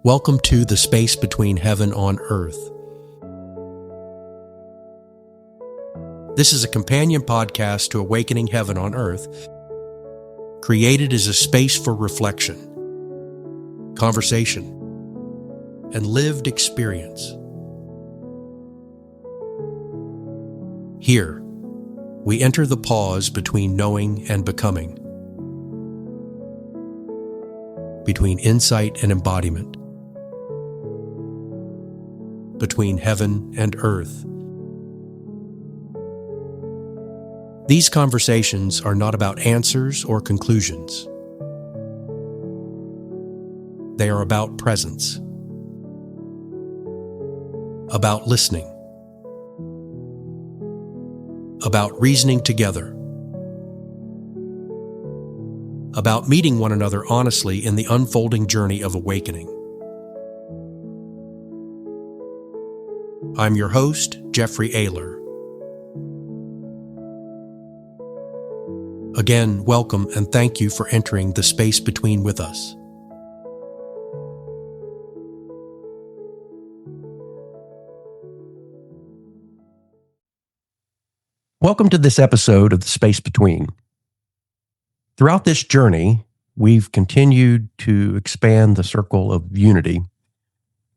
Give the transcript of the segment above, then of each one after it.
Welcome to the space between heaven on earth. This is a companion podcast to Awakening Heaven on Earth, created as a space for reflection, conversation, and lived experience. Here, we enter the pause between knowing and becoming, between insight and embodiment, between heaven and earth. These conversations are not about answers or conclusions. They are about presence, about listening, about reasoning together, about meeting one another honestly in the unfolding journey of awakening. I'm your host, Jeffrey Aylor. Again, welcome and thank you for entering the space between with us. Welcome to this episode of The Space Between. Throughout this journey, we've continued to expand the circle of unity.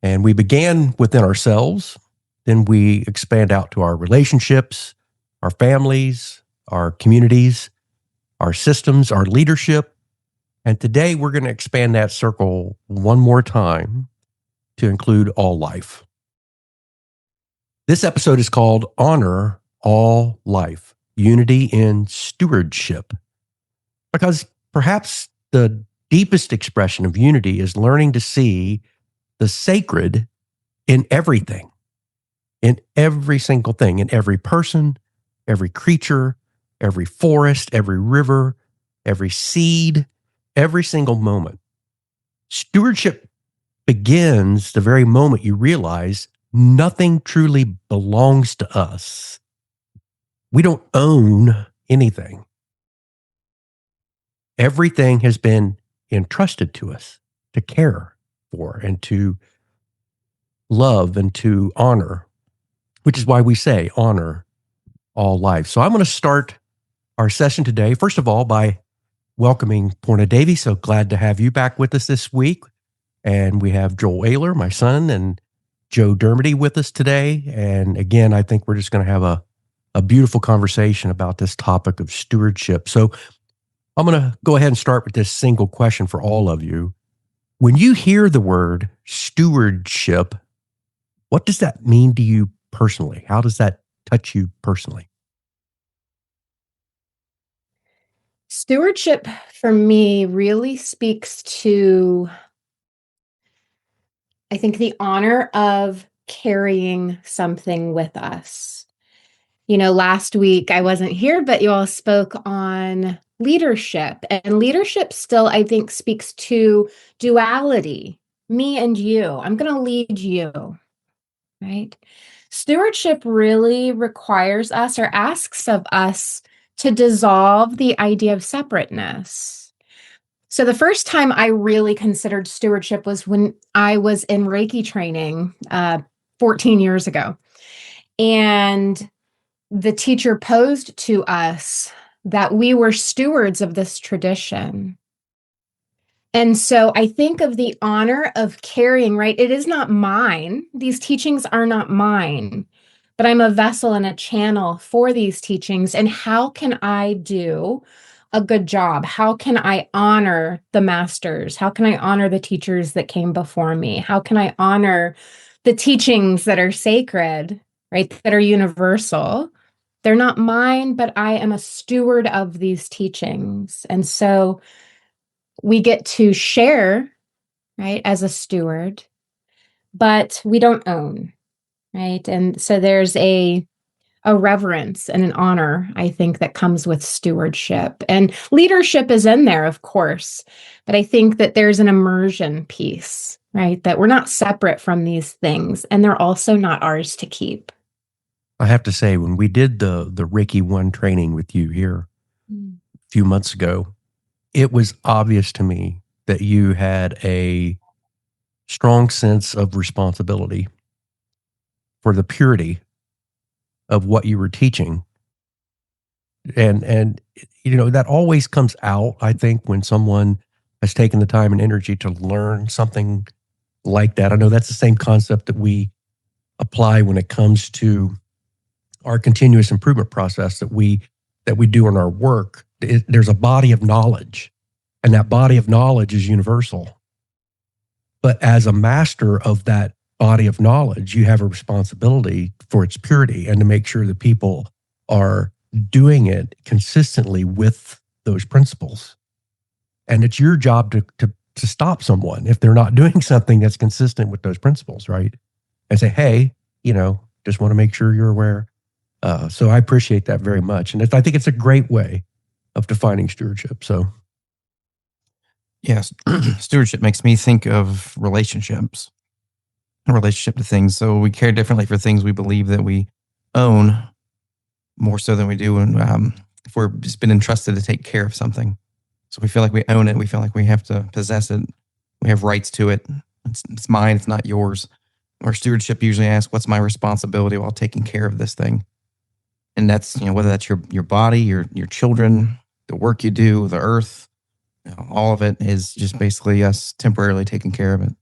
And we began within ourselves, then we expand out to our relationships, our families, our communities, our systems, our leadership. And today we're going to expand that circle one more time to include all life. This episode is called Honor All Life, Unity in Stewardship. Because perhaps the deepest expression of unity is learning to see the sacred in everything, in every single thing, in every person, every creature, every forest, every river, every seed, every single moment. Stewardship begins the very moment you realize nothing truly belongs to us. We don't own anything. Everything has been entrusted to us to care for and to love and to honor, which is why we say honor all life. So I'm going to start our session today, first of all, by welcoming Purna Devi. So glad to have you back with us this week. And we have Joe Aylor, my son, and Joe Dermody with us today. And again, I think we're just going to have a beautiful conversation about this topic of stewardship. So I'm going to go ahead and start with this single question for all of you. When you hear the word stewardship, what does that mean to you personally? How does that touch you personally? Stewardship for me really speaks to, I think, the honor of carrying something with us. You know, last week I wasn't here, but you all spoke on leadership. And leadership still, I think, speaks to duality, me and you. I'm going to lead you, right? Stewardship really requires us or asks of us to dissolve the idea of separateness. So the first time I really considered stewardship was when I was in Reiki training 14 years ago. And the teacher posed to us that we were stewards of this tradition. And so I think of the honor of carrying, right? It is not mine. These teachings are not mine, but I'm a vessel and a channel for these teachings. And how can I do a good job? How can I honor the masters? How can I honor the teachers that came before me? How can I honor the teachings that are sacred, right? That are universal? They're not mine, but I am a steward of these teachings. And so we get to share, right, as a steward, but we don't own, right? And so there's a reverence and an honor, I think, that comes with stewardship. And leadership is in there, of course, but I think that there's an immersion piece, right? That we're not separate from these things, and they're also not ours to keep. I have to say, when we did the Reiki 1 training with you here a few months ago, it was obvious to me that you had a strong sense of responsibility for the purity of what you were teaching. And that always comes out, I think, when someone has taken the time and energy to learn something like that. I know that's the same concept that we apply when it comes to our continuous improvement process that we do in our work. There's a body of knowledge, and that body of knowledge is universal. But as a master of that body of knowledge, you have a responsibility for its purity and to make sure that people are doing it consistently with those principles. And it's your job to stop someone if they're not doing something that's consistent with those principles, right? And say, hey, just want to make sure you're aware. So I appreciate that very much. And I think it's a great way of defining stewardship. So, yes, stewardship makes me think of relationships, a relationship to things. So we care differently for things we believe that we own more so than we do if we're just been entrusted to take care of something. So we feel like we own it. We feel like we have to possess it. We have rights to it. It's mine. It's not yours. Our stewardship usually asks, what's my responsibility while taking care of this thing? And that's, whether that's your body, your children, the work you do, the earth, all of it is just basically us temporarily taking care of it.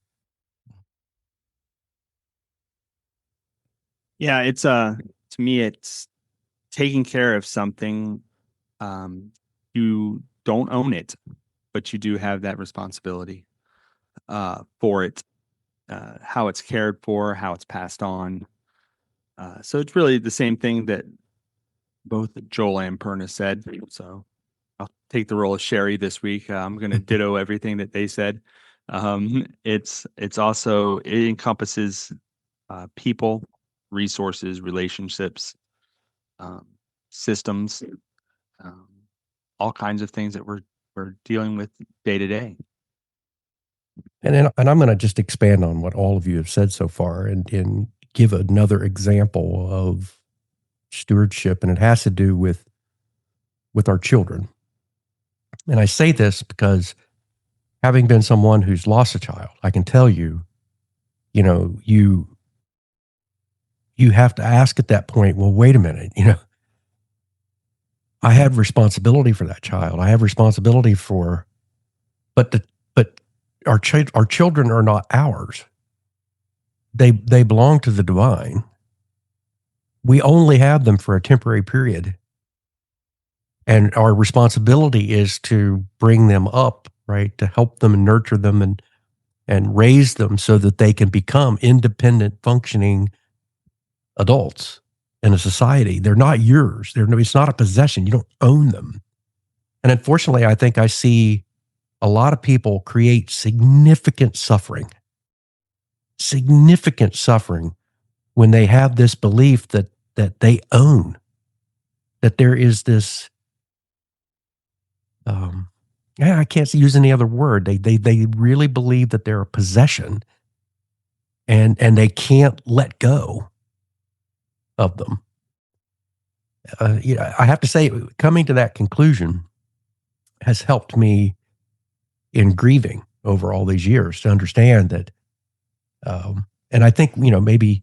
Yeah, it's to me, it's taking care of something. You don't own it, but you do have that responsibility for it, how it's cared for, how it's passed on. So it's really the same thing that both Joel and Purna said. So I'll take the role of Sherry this week. I'm going to ditto everything that they said. It's also, it encompasses people, resources, relationships, systems, all kinds of things that we're dealing with day to day. And I'm going to just expand on what all of you have said so far and give another example of stewardship, and it has to do with our children. And I say this because having been someone who's lost a child, I can tell you, you have to ask at that point, well, wait a minute, I have responsibility for that child. I have responsibility but our children are not ours. They belong to the divine. We only have them for a temporary period. And our responsibility is to bring them up, right? To help them and nurture them and raise them so that they can become independent, functioning adults in a society. They're not yours. It's not a possession. You don't own them. And unfortunately, I think I see a lot of people create significant suffering when they have this belief that they own, that there is this, I can't use any other word. They really believe that they're a possession and they can't let go of them. I have to say, coming to that conclusion has helped me in grieving over all these years to understand that, and I think, maybe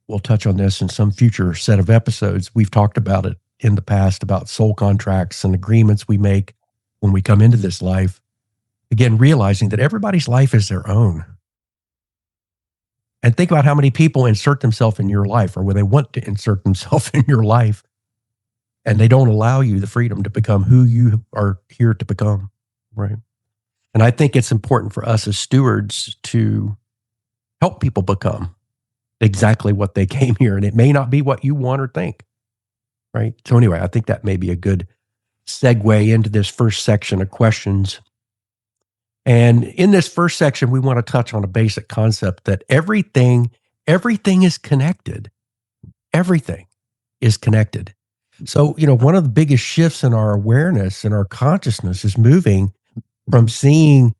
we'll touch on this in some future set of episodes. We've talked about it in the past about soul contracts and agreements we make when we come into this life. Again, realizing that everybody's life is their own. And think about how many people insert themselves in your life, or where they want to insert themselves in your life, and they don't allow you the freedom to become who you are here to become, right? And I think it's important for us as stewards to help people become exactly what they came here. And it may not be what you want or think, right? So anyway, I think that may be a good segue into this first section of questions. And in this first section, we want to touch on a basic concept that everything is connected. Everything is connected. So, one of the biggest shifts in our awareness and our consciousness is moving from seeing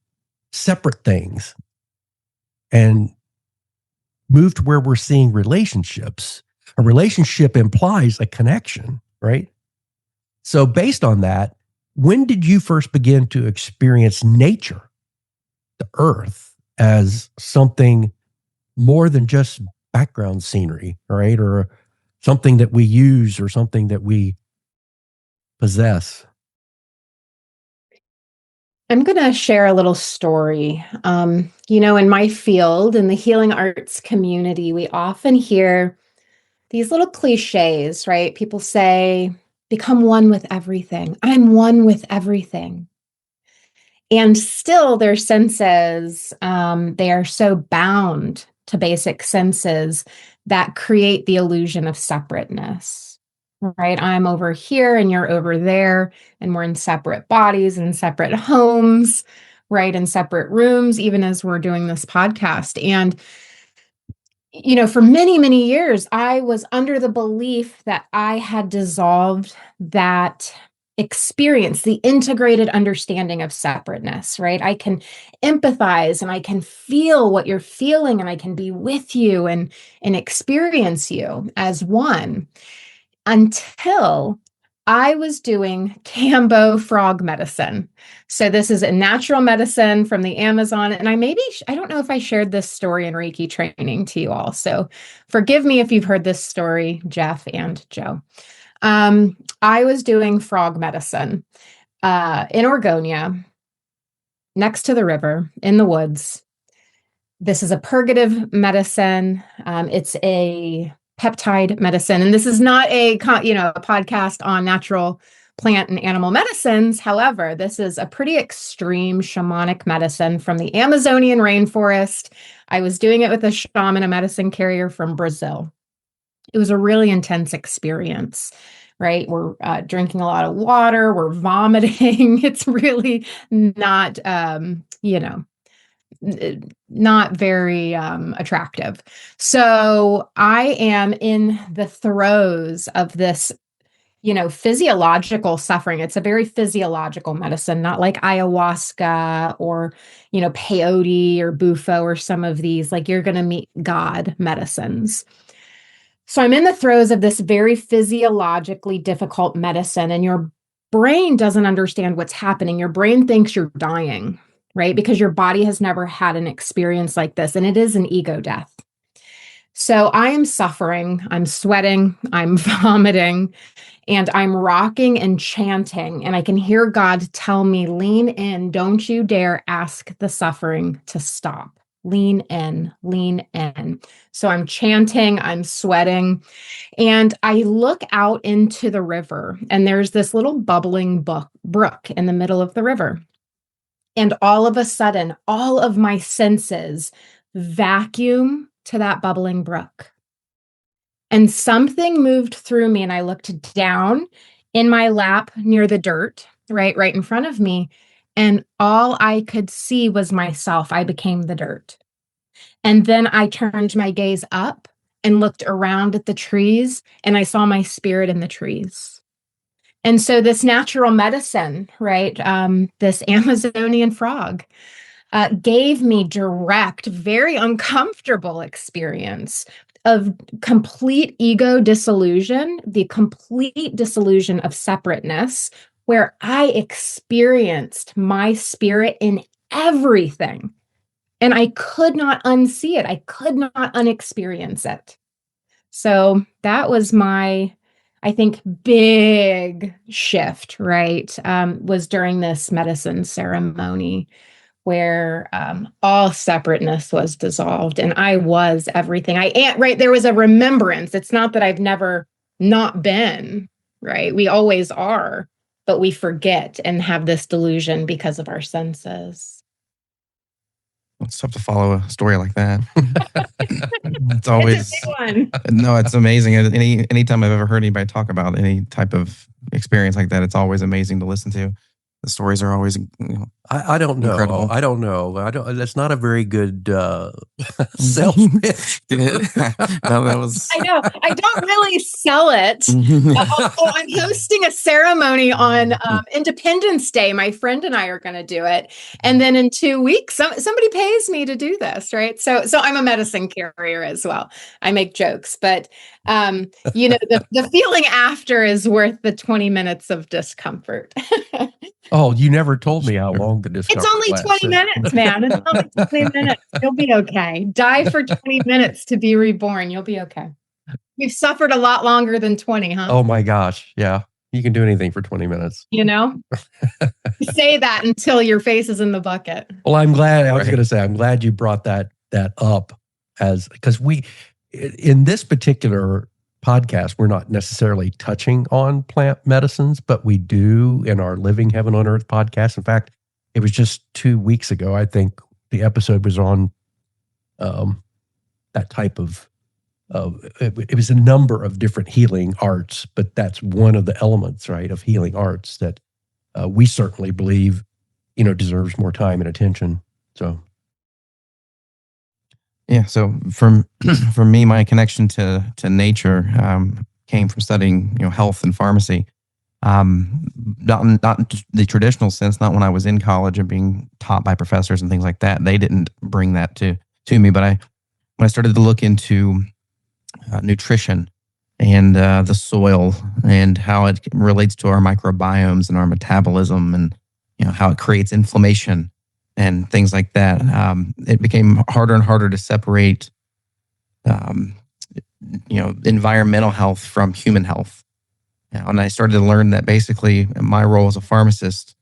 separate things and move to where we're seeing relationships. A relationship implies a connection, right? So based on that, when did you first begin to experience nature, the earth, as something more than just background scenery, right? Or something that we use or something that we possess. I'm going to share a little story. In my field, in the healing arts community, we often hear these little cliches, right? People say, become one with everything. I'm one with everything. And still their senses, they are so bound to basic senses that create the illusion of separateness, right? I'm over here and you're over there, and we're in separate bodies and separate homes, right? In separate rooms, even as we're doing this podcast. And for many, many years, I was under the belief that I had dissolved that experience, the integrated understanding of separateness, right? I can empathize and I can feel what you're feeling, and I can be with you and experience you as one, until I was doing Kambo frog medicine. So this is a natural medicine from the Amazon. And I don't know if I shared this story in Reiki training to you all. So forgive me if you've heard this story, Jeff and Joe. I was doing frog medicine in Oregonia, next to the river, in the woods. This is a purgative medicine. It's a peptide medicine. And this is not a podcast on natural plant and animal medicines. However, this is a pretty extreme shamanic medicine from the Amazonian rainforest. I was doing it with a shaman, a medicine carrier from Brazil. It was a really intense experience, right? We're drinking a lot of water. We're vomiting. It's really not, not very attractive. So I am in the throes of this, physiological suffering. It's a very physiological medicine, not like ayahuasca or, peyote or bufo or some of these, like you're going to meet God medicines. So I'm in the throes of this very physiologically difficult medicine, and your brain doesn't understand what's happening. Your brain thinks you're dying, right? Because your body has never had an experience like this, and it is an ego death. So I am suffering, I'm sweating, I'm vomiting, and I'm rocking and chanting, and I can hear God tell me, lean in, don't you dare ask the suffering to stop. Lean in, lean in. So I'm chanting, I'm sweating, and I look out into the river, and there's this little bubbling brook in the middle of the river. And all of a sudden, all of my senses vacuum to that bubbling brook. And something moved through me, and I looked down in my lap near the dirt, right in front of me. And all I could see was myself. I became the dirt. And then I turned my gaze up and looked around at the trees, and I saw my spirit in the trees. And so this natural medicine, right, this Amazonian frog, gave me direct, very uncomfortable experience of complete ego disillusion, the complete disillusion of separateness, where I experienced my spirit in everything. And I could not unsee it. I could not unexperience it. So that was my, I think, big shift, right? Was during this medicine ceremony where all separateness was dissolved, and I was everything. Right? There was a remembrance. It's not that I've never not been, right? We always are, but we forget and have this delusion because of our senses. It's tough to follow a story like that. It's always It's a big one. No, it's amazing. Anytime I've ever heard anybody talk about any type of experience like that, it's always amazing to listen to. The stories are always, I don't know. incredible. I don't know. That's not a very good self pitch. No, that was. I know. I don't really sell it. I'm hosting a ceremony on Independence Day. My friend and I are going to do it. And then in 2 weeks, somebody pays me to do this, right? So I'm a medicine carrier as well. I make jokes, but the feeling after is worth the 20 minutes of discomfort. Oh, you never told me how long the discomfort It's only lasts. 20 minutes, man. It's only 20 minutes. You'll be okay. Die for 20 minutes to be reborn. You'll be okay. You've suffered a lot longer than 20, huh? Oh my gosh. Yeah. You can do anything for 20 minutes. You know? You say that until your face is in the bucket. Well, I'm glad. I was Right. going to say, I'm glad you brought that up because in this particular podcast, we're not necessarily touching on plant medicines, but we do in our Living Heaven on Earth podcast. In fact, it was just 2 weeks ago. I think the episode was on that type of. It was a number of different healing arts, but that's one of the elements, right, of healing arts that we certainly believe, deserves more time and attention. So, Yeah. So for me, my connection to nature came from studying, health and pharmacy. Not in the traditional sense, not when I was in college and being taught by professors and things like that. They didn't bring that to me. But when I started to look into nutrition and the soil and how it relates to our microbiomes and our metabolism, and how it creates inflammation and things like that, it became harder and harder to separate environmental health from human health. And I started to learn that basically my role as a pharmacist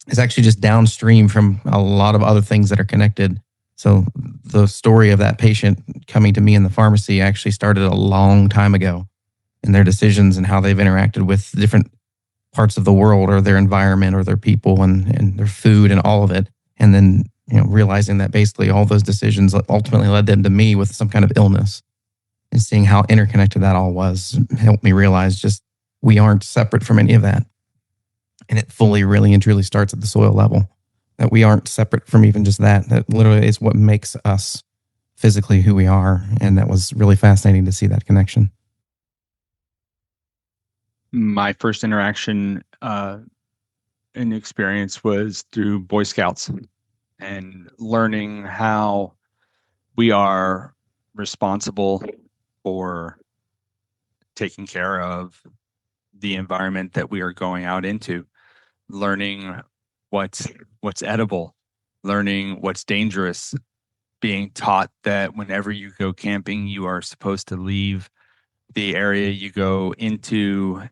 is actually just downstream from a lot of other things that are connected. So the story of that patient coming to me in the pharmacy actually started a long time ago, and their decisions and how they've interacted with different parts of the world or their environment or their people and their food and all of it. And then, realizing that basically all those decisions ultimately led them to me with some kind of illness, and seeing how interconnected that all was helped me realize just we aren't separate from any of that. And it fully, really and truly starts at the soil level. That we aren't separate from even just that. That literally is what makes us physically who we are. And that was really fascinating to see that connection. My first interaction and experience was through Boy Scouts, and learning how we are responsible for taking care of the environment that we are going out into, learning what's edible, learning what's dangerous, being taught that whenever you go camping, you are supposed to leave the area you go into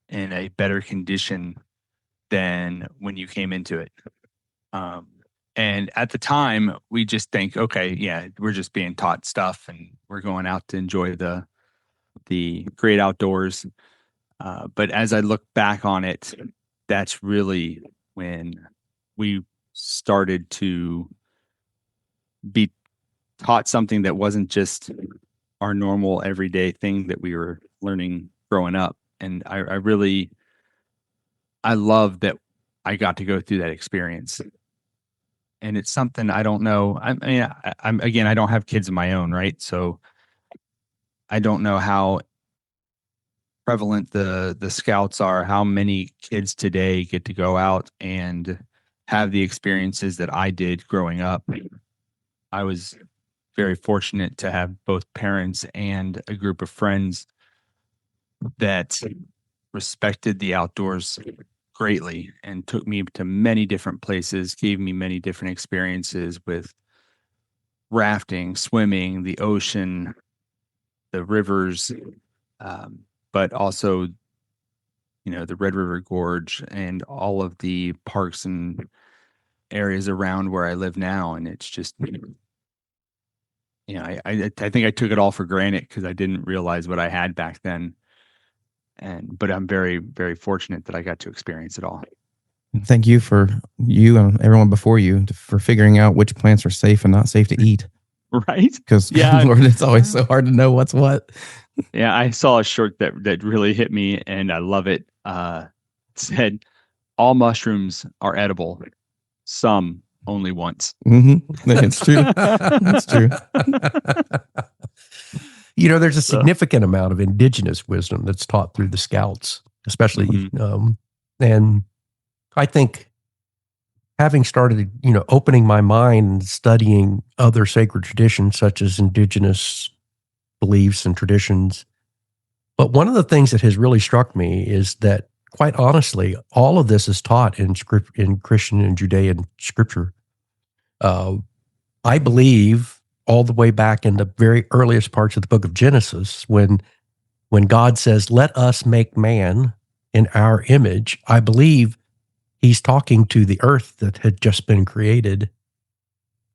in a better condition than when you came into it. And at the time, we just think, okay, yeah, we're just being taught stuff and we're going out to enjoy the great outdoors. But as I look back on it, that's really when we started to be taught something that wasn't just our normal everyday thing that we were learning growing up. And I love that I got to go through that experience. And it's something I don't know. I don't have kids of my own, right? So I don't know how prevalent the scouts are, how many kids today get to go out and have the experiences that I did growing up. I was very fortunate to have both parents and a group of friends that respected the outdoors greatly and took me to many different places, gave me many different experiences with rafting, swimming, the ocean, the rivers, but also, the Red River Gorge and all of the parks and areas around where I live now. And it's just, I think I took it all for granted because I didn't realize what I had back then. But I'm very, very fortunate that I got to experience it all. Thank you for you and everyone before you for figuring out which plants are safe and not safe to eat. Right? Because, Yeah. Lord, it's always so hard to know what's what. Yeah, I saw a short that really hit me, and I love it. It said, all mushrooms are edible, some only once. Mm-hmm. It's true. It's true. There's a significant amount of indigenous wisdom that's taught through the scouts, especially. Mm-hmm. And I think having started, opening my mind and studying other sacred traditions, such as indigenous beliefs and traditions. But one of the things that has really struck me is that quite honestly, all of this is taught in script, in Christian and Judean scripture. I believe all the way back in the very earliest parts of the book of Genesis, when God says, "Let us make man in our image," I believe he's talking to the earth that had just been created.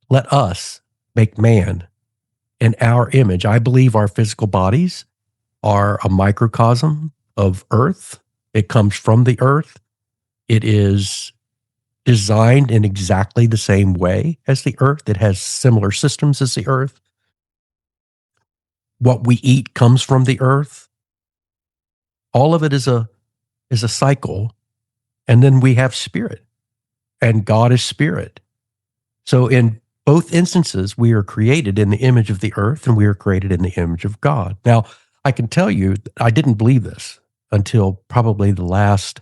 Let us make man in our image. I believe our physical bodies are a microcosm of earth. It comes from the earth. It is designed in exactly the same way as the earth. It has similar systems as the earth. What we eat comes from the earth. All of it is a cycle. And then we have spirit, and God is spirit. So in both instances, we are created in the image of the earth, and we are created in the image of God. Now, I can tell you, I didn't believe this until probably the last,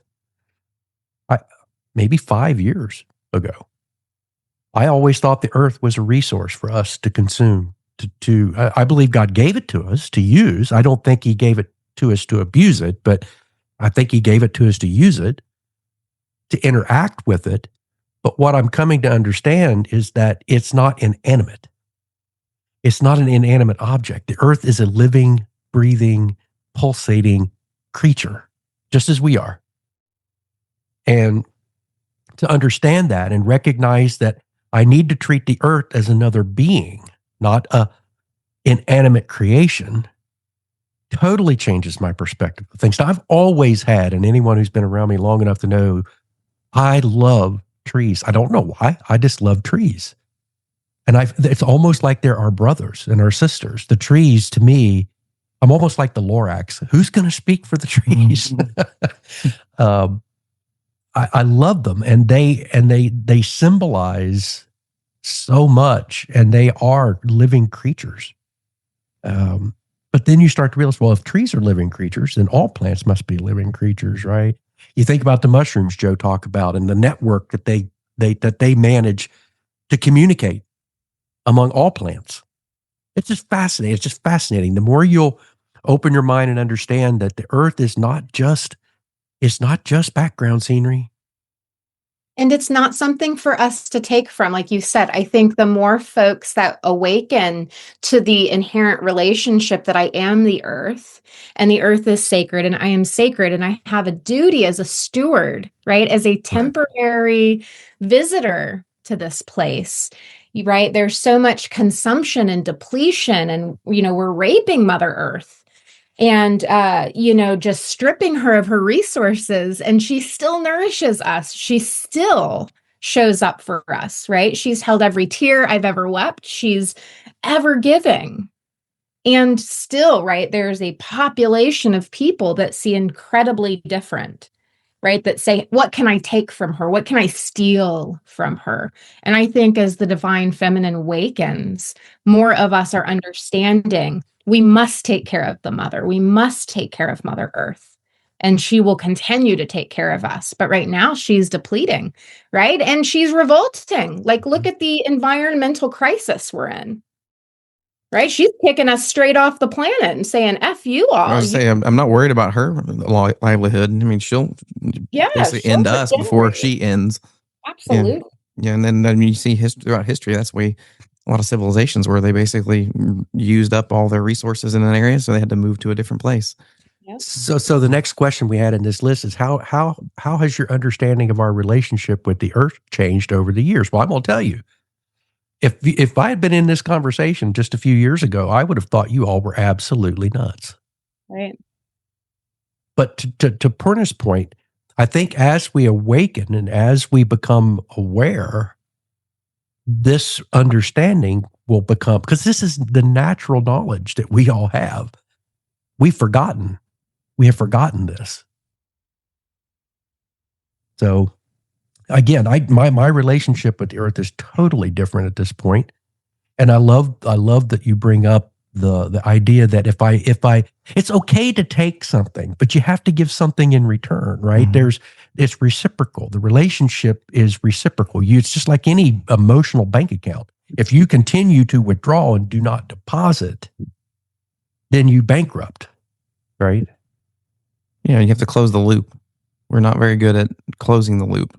maybe 5 years ago. I always thought the earth was a resource for us to consume. I believe God gave it to us to use. I don't think he gave it to us to abuse it, but I think he gave it to us to use it, to interact with it. But what I'm coming to understand is that it's not inanimate. It's not an inanimate object. The earth is a living, breathing, pulsating creature, just as we are. And to understand that and recognize that I need to treat the earth as another being, not a inanimate creation, totally changes my perspective of things. Now, I've always had, and anyone who's been around me long enough to know, I love trees. I don't know why. I just love trees. And it's almost like they're our brothers and our sisters. The trees, to me, I'm almost like the Lorax. Who's going to speak for the trees? I love them, and they symbolize so much, and they are living creatures. But then you start to realize, well, if trees are living creatures, then all plants must be living creatures, right? You think about the mushrooms Joe talked about, and the network that they manage to communicate among all plants. It's just fascinating. It's just fascinating. The more you'll open your mind and understand that the earth is not just background scenery. And it's not something for us to take from. Like you said, I think the more folks that awaken to the inherent relationship that I am the earth, and the earth is sacred, and I am sacred, and I have a duty as a steward, right? As a temporary visitor to this place, right? There's so much consumption and depletion, and, we're raping Mother Earth. And, just stripping her of her resources, and she still nourishes us. She still shows up for us, right? She's held every tear I've ever wept. She's ever giving. And still, right, there's a population of people that see incredibly different, right? That say, what can I take from her? What can I steal from her? And I think as the divine feminine awakens, more of us are understanding we must take care of the mother. We must take care of Mother Earth, and she will continue to take care of us. But right now she's depleting, right? And she's revolting. Like, look at the environmental crisis we're in, right? She's kicking us straight off the planet and saying, F you all. I was saying, I'm not worried about her livelihood. I mean, she'll basically end us before she ends. Absolutely. Yeah. And then you see throughout history, that's why a lot of civilizations where they basically used up all their resources in an area, so they had to move to a different place. Yep. So the next question we had in this list is how has your understanding of our relationship with the earth changed over the years? Well, I'm going to tell you, if I had been in this conversation just a few years ago, I would have thought you all were absolutely nuts. Right. But to Purna's point, I think as we awaken and as we become aware, this understanding will become, because this is the natural knowledge that we all have. We have forgotten this. So again, my relationship with the earth is totally different at this point. And I love that you bring up the idea that if I it's okay to take something, but you have to give something in return, right? Mm-hmm. It's reciprocal. The relationship is reciprocal. It's just like any emotional bank account. If you continue to withdraw and do not deposit, then you bankrupt, right? Yeah, you have to close the loop. We're not very good at closing the loop.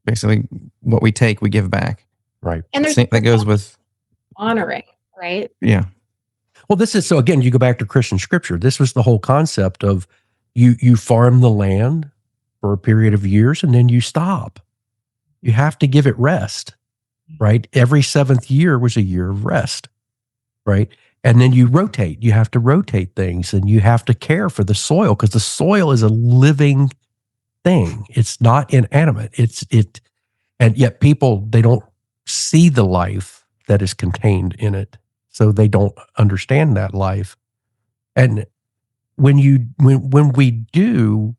Basically, what we take, we give back. Right. And there's That goes with honoring, right? Yeah. Well, this is, so again, you go back to Christian scripture. This was the whole concept of you farm the land for a period of years and then you stop. You have to give it rest, right? Every seventh year was a year of rest, right? And then you rotate. You have to rotate things and you have to care for the soil because the soil is a living thing. It's not inanimate. And yet people, they don't see the life that is contained in it. So they don't understand that life. And when we do,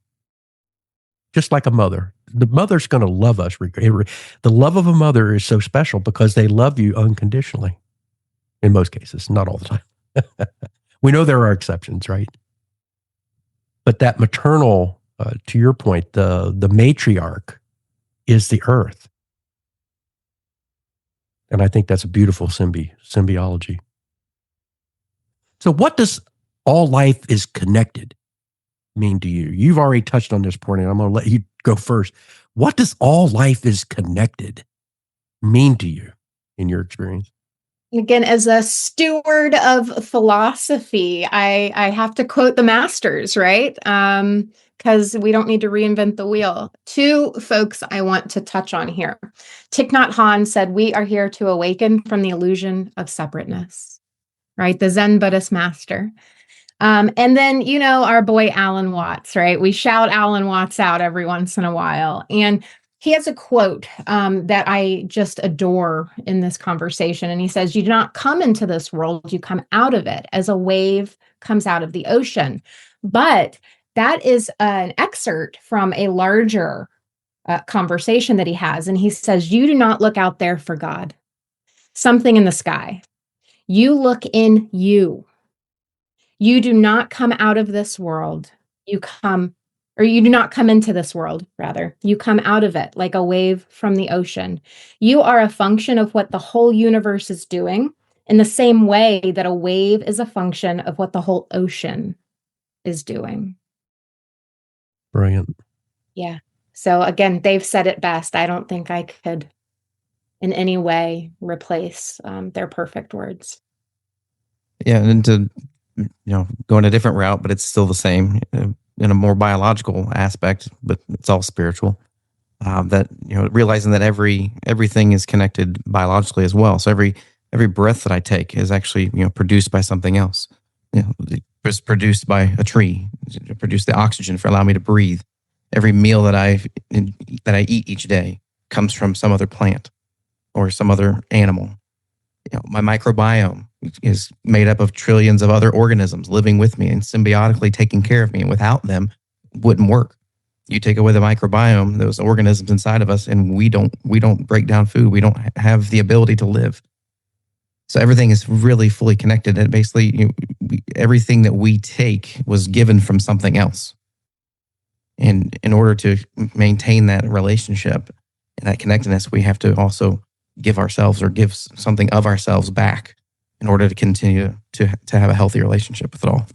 just like a mother, the mother's going to love us. The love of a mother is so special because they love you unconditionally. In most cases, not all the time. We know there are exceptions, right? But that maternal, to your point, the matriarch is the earth. And I think that's a beautiful symbiology. So what does all life is connected mean to you? You've already touched on this point, and I'm going to let you go first. What does all life is connected mean to you in your experience? Again, as a steward of philosophy, I have to quote the masters, right? Because we don't need to reinvent the wheel. Two folks I want to touch on here. Thich Nhat Hanh said, "We are here to awaken from the illusion of separateness," right? The Zen Buddhist master. And then, our boy Alan Watts, right? We shout Alan Watts out every once in a while. And he has a quote that I just adore in this conversation. And he says, "You do not come into this world, you come out of it as a wave comes out of the ocean." But that is an excerpt from a larger conversation that he has. And he says, "You do not look out there for God, something in the sky. You look in you. You do not come out of this world. You do not come into this world, rather. You come out of it like a wave from the ocean. You are a function of what the whole universe is doing in the same way that a wave is a function of what the whole ocean is doing." Brilliant. Yeah. So again, they've said it best. I don't think I could in any way replace their perfect words. Yeah, and to go in a different route, but it's still the same in a more biological aspect, but it's all spiritual. That realizing that everything is connected biologically as well. So every breath that I take is actually produced by something else. It was produced by a tree. It produced the oxygen for allowing me to breathe. Every meal that I eat each day comes from some other plant or some other animal. My microbiome is made up of trillions of other organisms living with me and symbiotically taking care of me. And without them, it wouldn't work. You take away the microbiome, those organisms inside of us, and we don't break down food. We don't have the ability to live. So everything is really fully connected. And basically, everything that we take was given from something else. And in order to maintain that relationship and that connectedness, we have to also give ourselves or give something of ourselves back in order to continue to have a healthy relationship with it all.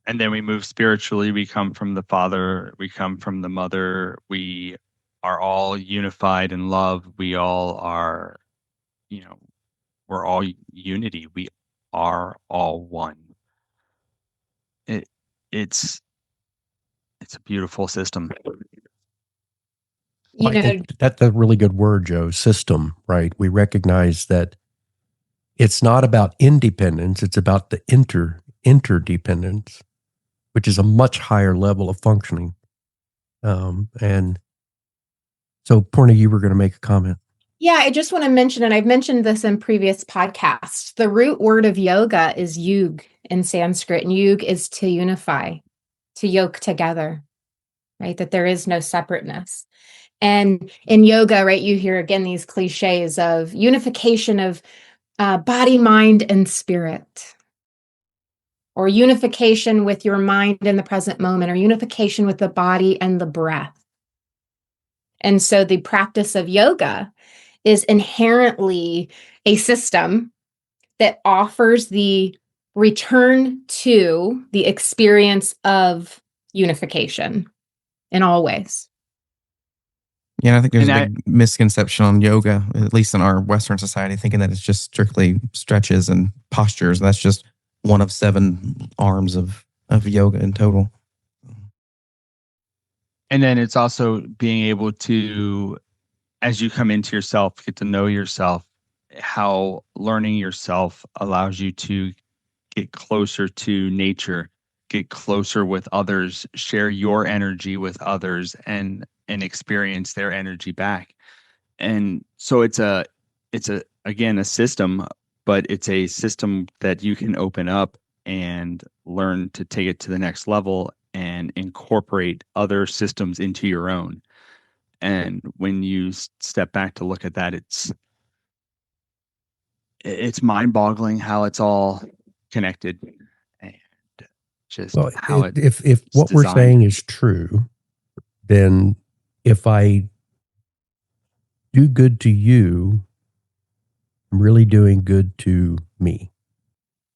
And then we move spiritually. We come from the Father. We come from the Mother. We are all unified in love. We all are, we're all unity. We are all one. It's a beautiful system. Well, I think that's a really good word, Joe. System, right? We recognize that it's not about independence; it's about the interdependence, which is a much higher level of functioning. And so, Purna, you were going to make a comment. Yeah, I just want to mention, and I've mentioned this in previous podcasts, the root word of yoga is yug in Sanskrit, and yug is to unify, to yoke together, right? That there is no separateness. And in yoga, right, you hear again these cliches of unification of body, mind, and spirit, or unification with your mind in the present moment, or unification with the body and the breath. And so the practice of yoga is inherently a system that offers the return to the experience of unification in all ways. Yeah, I think there's And a big misconception on yoga, at least in our Western society, thinking that it's just strictly stretches and postures. That's just one of 7 arms of yoga in total. And then it's also being able to, as you come into yourself, get to know yourself, how learning yourself allows you to get closer to nature, get closer with others, share your energy with others, and experience their energy back. And so it's again a system, but it's a system that you can open up and learn to take it to the next level and incorporate other systems into your own. And when you step back to look at that, it's mind-boggling how it's all connected, and just Well, how if what we're designed. saying is true, then if I do good to you, I'm really doing good to me.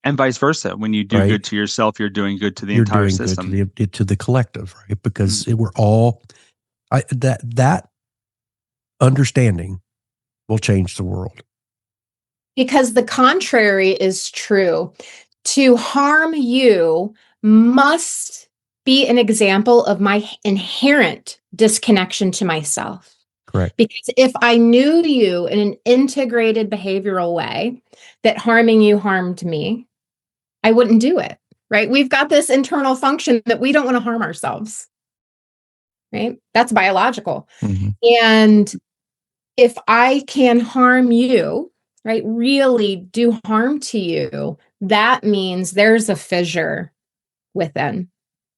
And vice versa. When you do Right. good to yourself, you're doing good to the You're entire doing system. good to the collective, right? Because we're all that understanding will change the world. Because the contrary is true. To harm you must be an example of my inherent disconnection to myself. Correct. Because if I knew you in an integrated behavioral way that harming you harmed me, I wouldn't do it, right? We've got this internal function that we don't want to harm ourselves, right? That's biological. Mm-hmm. And if I can harm you, right, really do harm to you, that means there's a fissure within.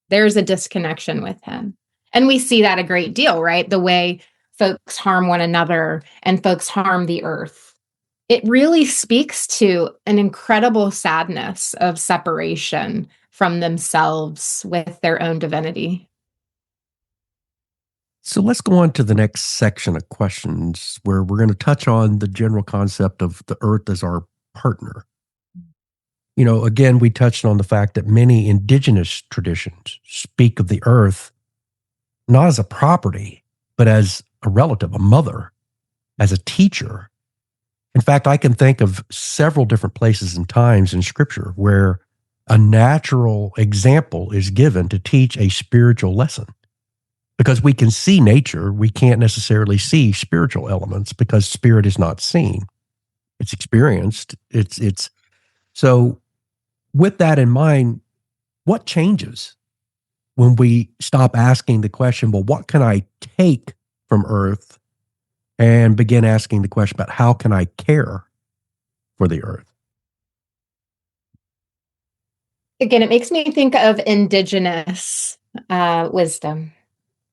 There's a disconnection within. And we see that a great deal, right? The way folks harm one another and folks harm the earth. It really speaks to an incredible sadness of separation from themselves with their own divinity. So let's go on to the next section of questions where we're going to touch on the general concept of the earth as our partner. You know, again, we touched on the fact that many indigenous traditions speak of the earth not as a property, but as a relative, a mother, as a teacher. In fact, I can think of several different places and times in Scripture where a natural example is given to teach a spiritual lesson. Because we can see nature, we can't necessarily see spiritual elements because spirit is not seen. It's experienced. It's so with that in mind, what changes when we stop asking the question, well, what can I take from earth, and begin asking the question about how can I care for the earth? Again, it makes me think of indigenous wisdom,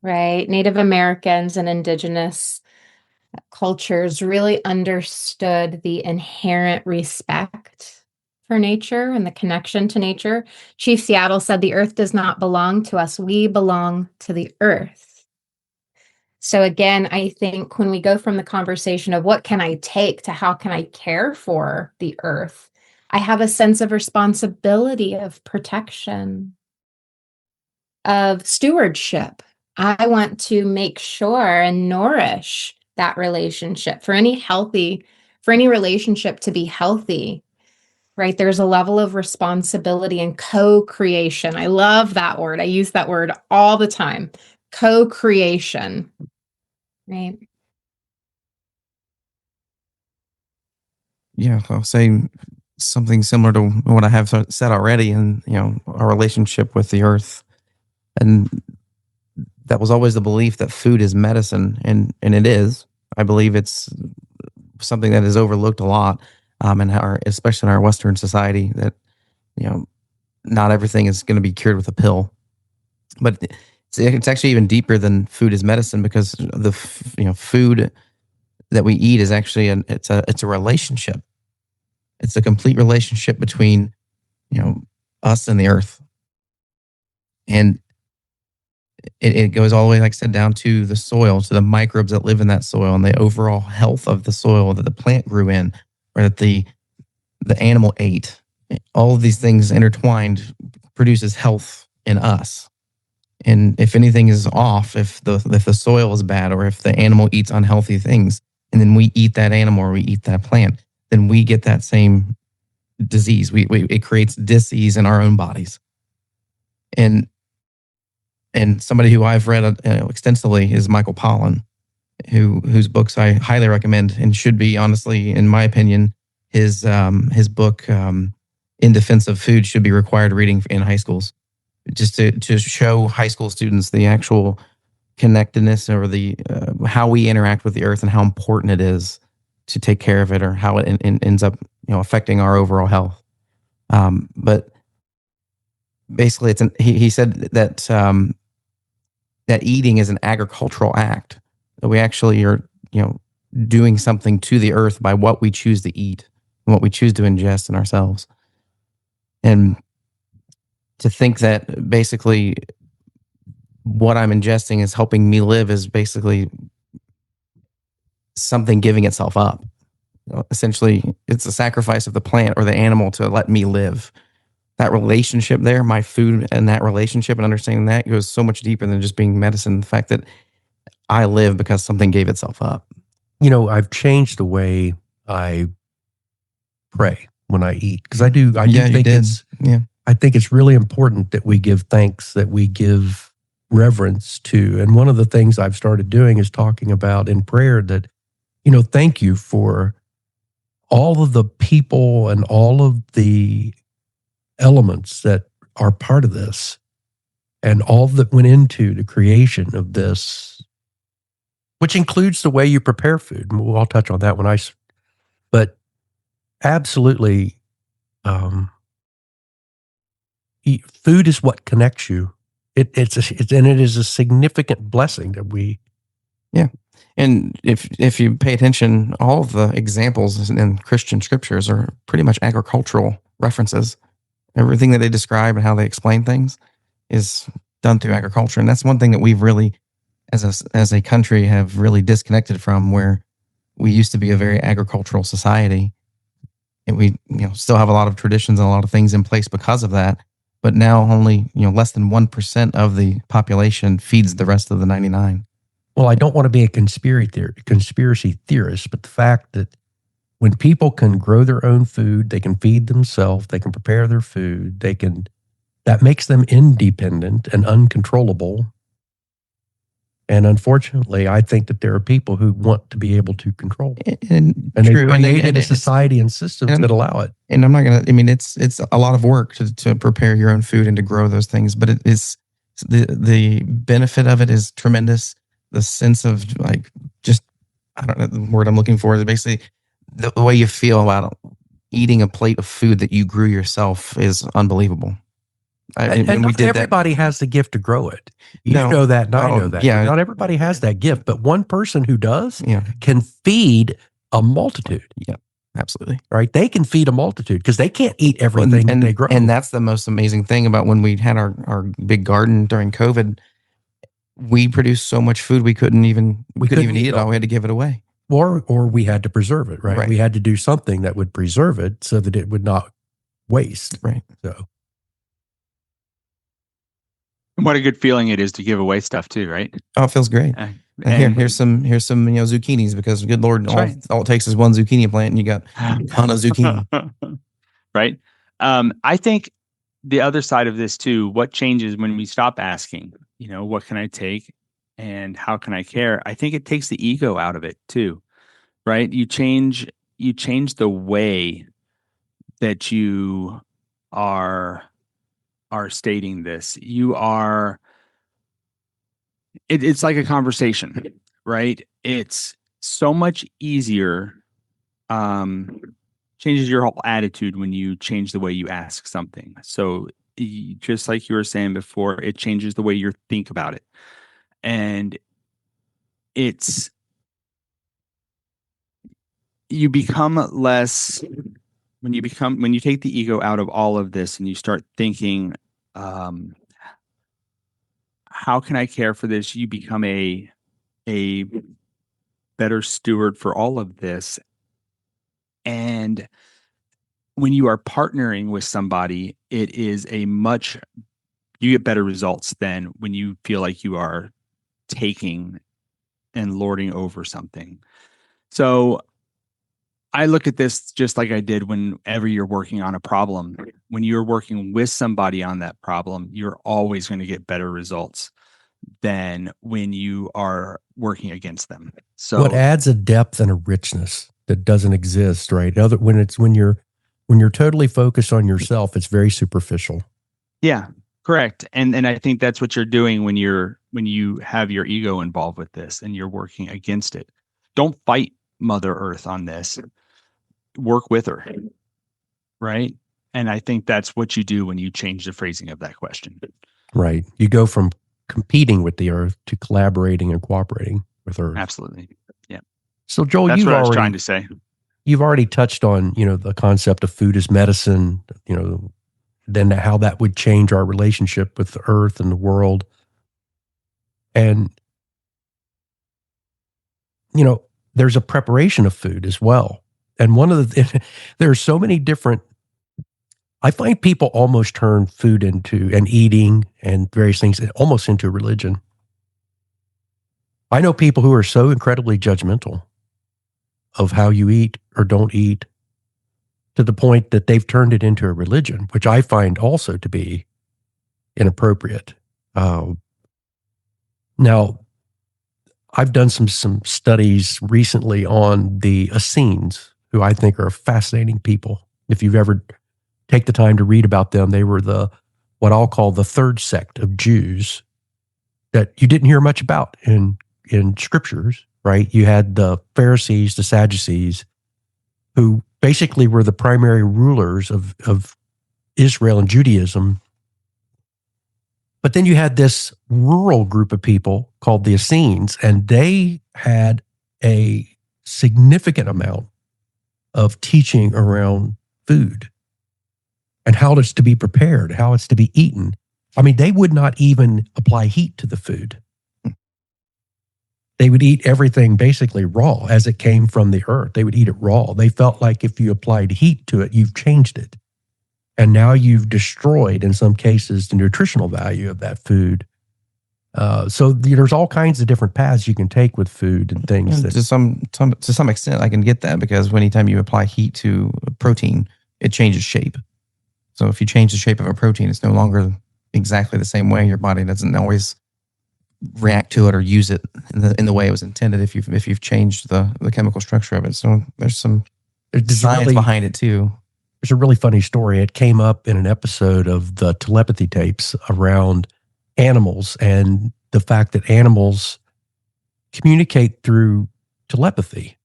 right? Native Americans and indigenous cultures really understood the inherent respect for nature and the connection to nature. Chief Seattle said, "The earth does not belong to us. We belong to the earth." So again, I think when we go from the conversation of what can I take to how can I care for the earth, I have a sense of responsibility, of protection, of stewardship. I want to make sure and nourish that relationship. For any relationship to be healthy, right? There's a level of responsibility and co-creation. I love that word. I use that word all the time. Co-creation, right? Yeah, I'll say something similar to what I have said already, and our relationship with the earth, and that was always the belief that food is medicine, and it is. I believe it's something that is overlooked a lot, especially in our Western society, that not everything is going to be cured with a pill, but it's actually even deeper than food is medicine, because the food that we eat is actually it's a relationship. It's a complete relationship between us and the earth, and it goes all the way, like I said, down to the soil, to the microbes that live in that soil, and the overall health of the soil that the plant grew in, or that the animal ate. All of these things intertwined produces health in us. And if anything is off, if the soil is bad, or if the animal eats unhealthy things, and then we eat that animal or we eat that plant, then we get that same disease. It creates dis-ease in our own bodies. And somebody who I've read extensively is Michael Pollan, whose books I highly recommend, and should be, honestly, in my opinion, his book In Defense of Food should be required reading in high schools, just to show high school students the actual connectedness, or the how we interact with the earth and how important it is to take care of it, or how it ends up affecting our overall health. But basically, he said that that eating is an agricultural act. That we actually are doing something to the earth by what we choose to eat and what we choose to ingest in ourselves. And to think that basically what I'm ingesting is helping me live is basically something giving itself up. Essentially, it's a sacrifice of the plant or the animal to let me live. That relationship there, my food and that relationship, and understanding that goes so much deeper than just being medicine. The fact that I live because something gave itself up. I've changed the way I pray when I eat, because I do think I think it's really important that we give thanks, that we give reverence to. And one of the things I've started doing is talking about in prayer that, thank you for all of the people and all of the elements that are part of this, and all that went into the creation of this, which includes the way you prepare food. And I'll touch on that but absolutely, food is what connects you. And it is a significant blessing that we. Yeah. And if you pay attention, all of the examples in Christian scriptures are pretty much agricultural references. Everything that they describe and how they explain things is done through agriculture. And that's one thing that we've really, as a country, have really disconnected from, where we used to be a very agricultural society. And we still have a lot of traditions and a lot of things in place because of that. But now only less than 1% of the population feeds the rest of the 99. Well, I don't want to be a conspiracy theorist, but the fact that when people can grow their own food, they can feed themselves, they can prepare their food, that makes them independent and uncontrollable. And unfortunately, I think that there are people who want to be able to control it. And they created a society and systems that allow it. And I'm not going to, it's a lot of work to prepare your own food and to grow those things, but it is, the benefit of it is tremendous. The sense of I don't know the word I'm looking for, is basically the way you feel about eating a plate of food that you grew yourself is unbelievable. And not everybody has the gift to grow it. You know that, and I know that. Yeah. Not everybody has that gift, but one person who does can feed a multitude. Yeah, absolutely. Right? They can feed a multitude because they can't eat everything that they grow. And that's the most amazing thing about when we had our big garden during COVID. We produced so much food we couldn't even eat it all. We had to give it away. Or we had to preserve it, right? We had to do something that would preserve it so that it would not waste. Right. So. What a good feeling it is to give away stuff too, right? Oh, it feels great. Here's some zucchinis, because good Lord, all it takes is one zucchini plant and you got a ton of zucchini. Right. I think the other side of this too, what changes when we stop asking, what can I take and how can I care? I think it takes the ego out of it too, right? You change the way that you are stating this. It's like a conversation, right? It's so much easier, changes your whole attitude when you change the way you ask something. So just like you were saying before, it changes the way you think about it. And you become less, when you take the ego out of all of this and you start thinking, how can I care for this? You become a better steward for all of this. And when you are partnering with somebody, it is a much you get better results than when you feel like you are taking and lording over something. So I look at this just like I did whenever you're working on a problem. When you're working with somebody on that problem, you're always going to get better results than when you are working against them. So what adds a depth and a richness that doesn't exist, right? When you're totally focused on yourself, it's very superficial. yeah, correct. And I think that's what you're doing when you have your ego involved with this and you're working against it. Don't fight Mother Earth on this. Work with her. Right? And I think that's what you do when you change the phrasing of that question. Right. You go from competing with the earth to collaborating and cooperating with earth. Absolutely. Yeah. So Joel, That's what I was trying to say. You've already touched on, the concept of food as medicine, then how that would change our relationship with the earth and the world. And, there's a preparation of food as well. And there are so many different, I find people almost turn food and eating and various things almost into religion. I know people who are so incredibly judgmental of how you eat or don't eat to the point that they've turned it into a religion, which I find also to be inappropriate. Now, I've done some studies recently on the Essenes, who I think are fascinating people. If you've ever take the time to read about them, they were what I'll call the third sect of Jews that you didn't hear much about in scriptures, right? You had the Pharisees, the Sadducees, who basically were the primary rulers of Israel and Judaism. But then you had this rural group of people called the Essenes, and they had a significant amount of teaching around food and how it's to be prepared, how it's to be eaten. I mean, they would not even apply heat to the food. They would eat everything basically raw as it came from the earth. They would eat it raw. They felt like if you applied heat to it, you've changed it. And now you've destroyed, in some cases, the nutritional value of that food. So there's all kinds of different paths you can take with food and things. To some extent, I can get that, because anytime you apply heat to a protein, it changes shape. So if you change the shape of a protein, it's no longer exactly the same way. Your body doesn't always react to it or use it in the way it was intended if you've changed the chemical structure of it. So there's science behind it too. There's a really funny story. It came up in an episode of the telepathy tapes around animals and the fact that animals communicate through telepathy.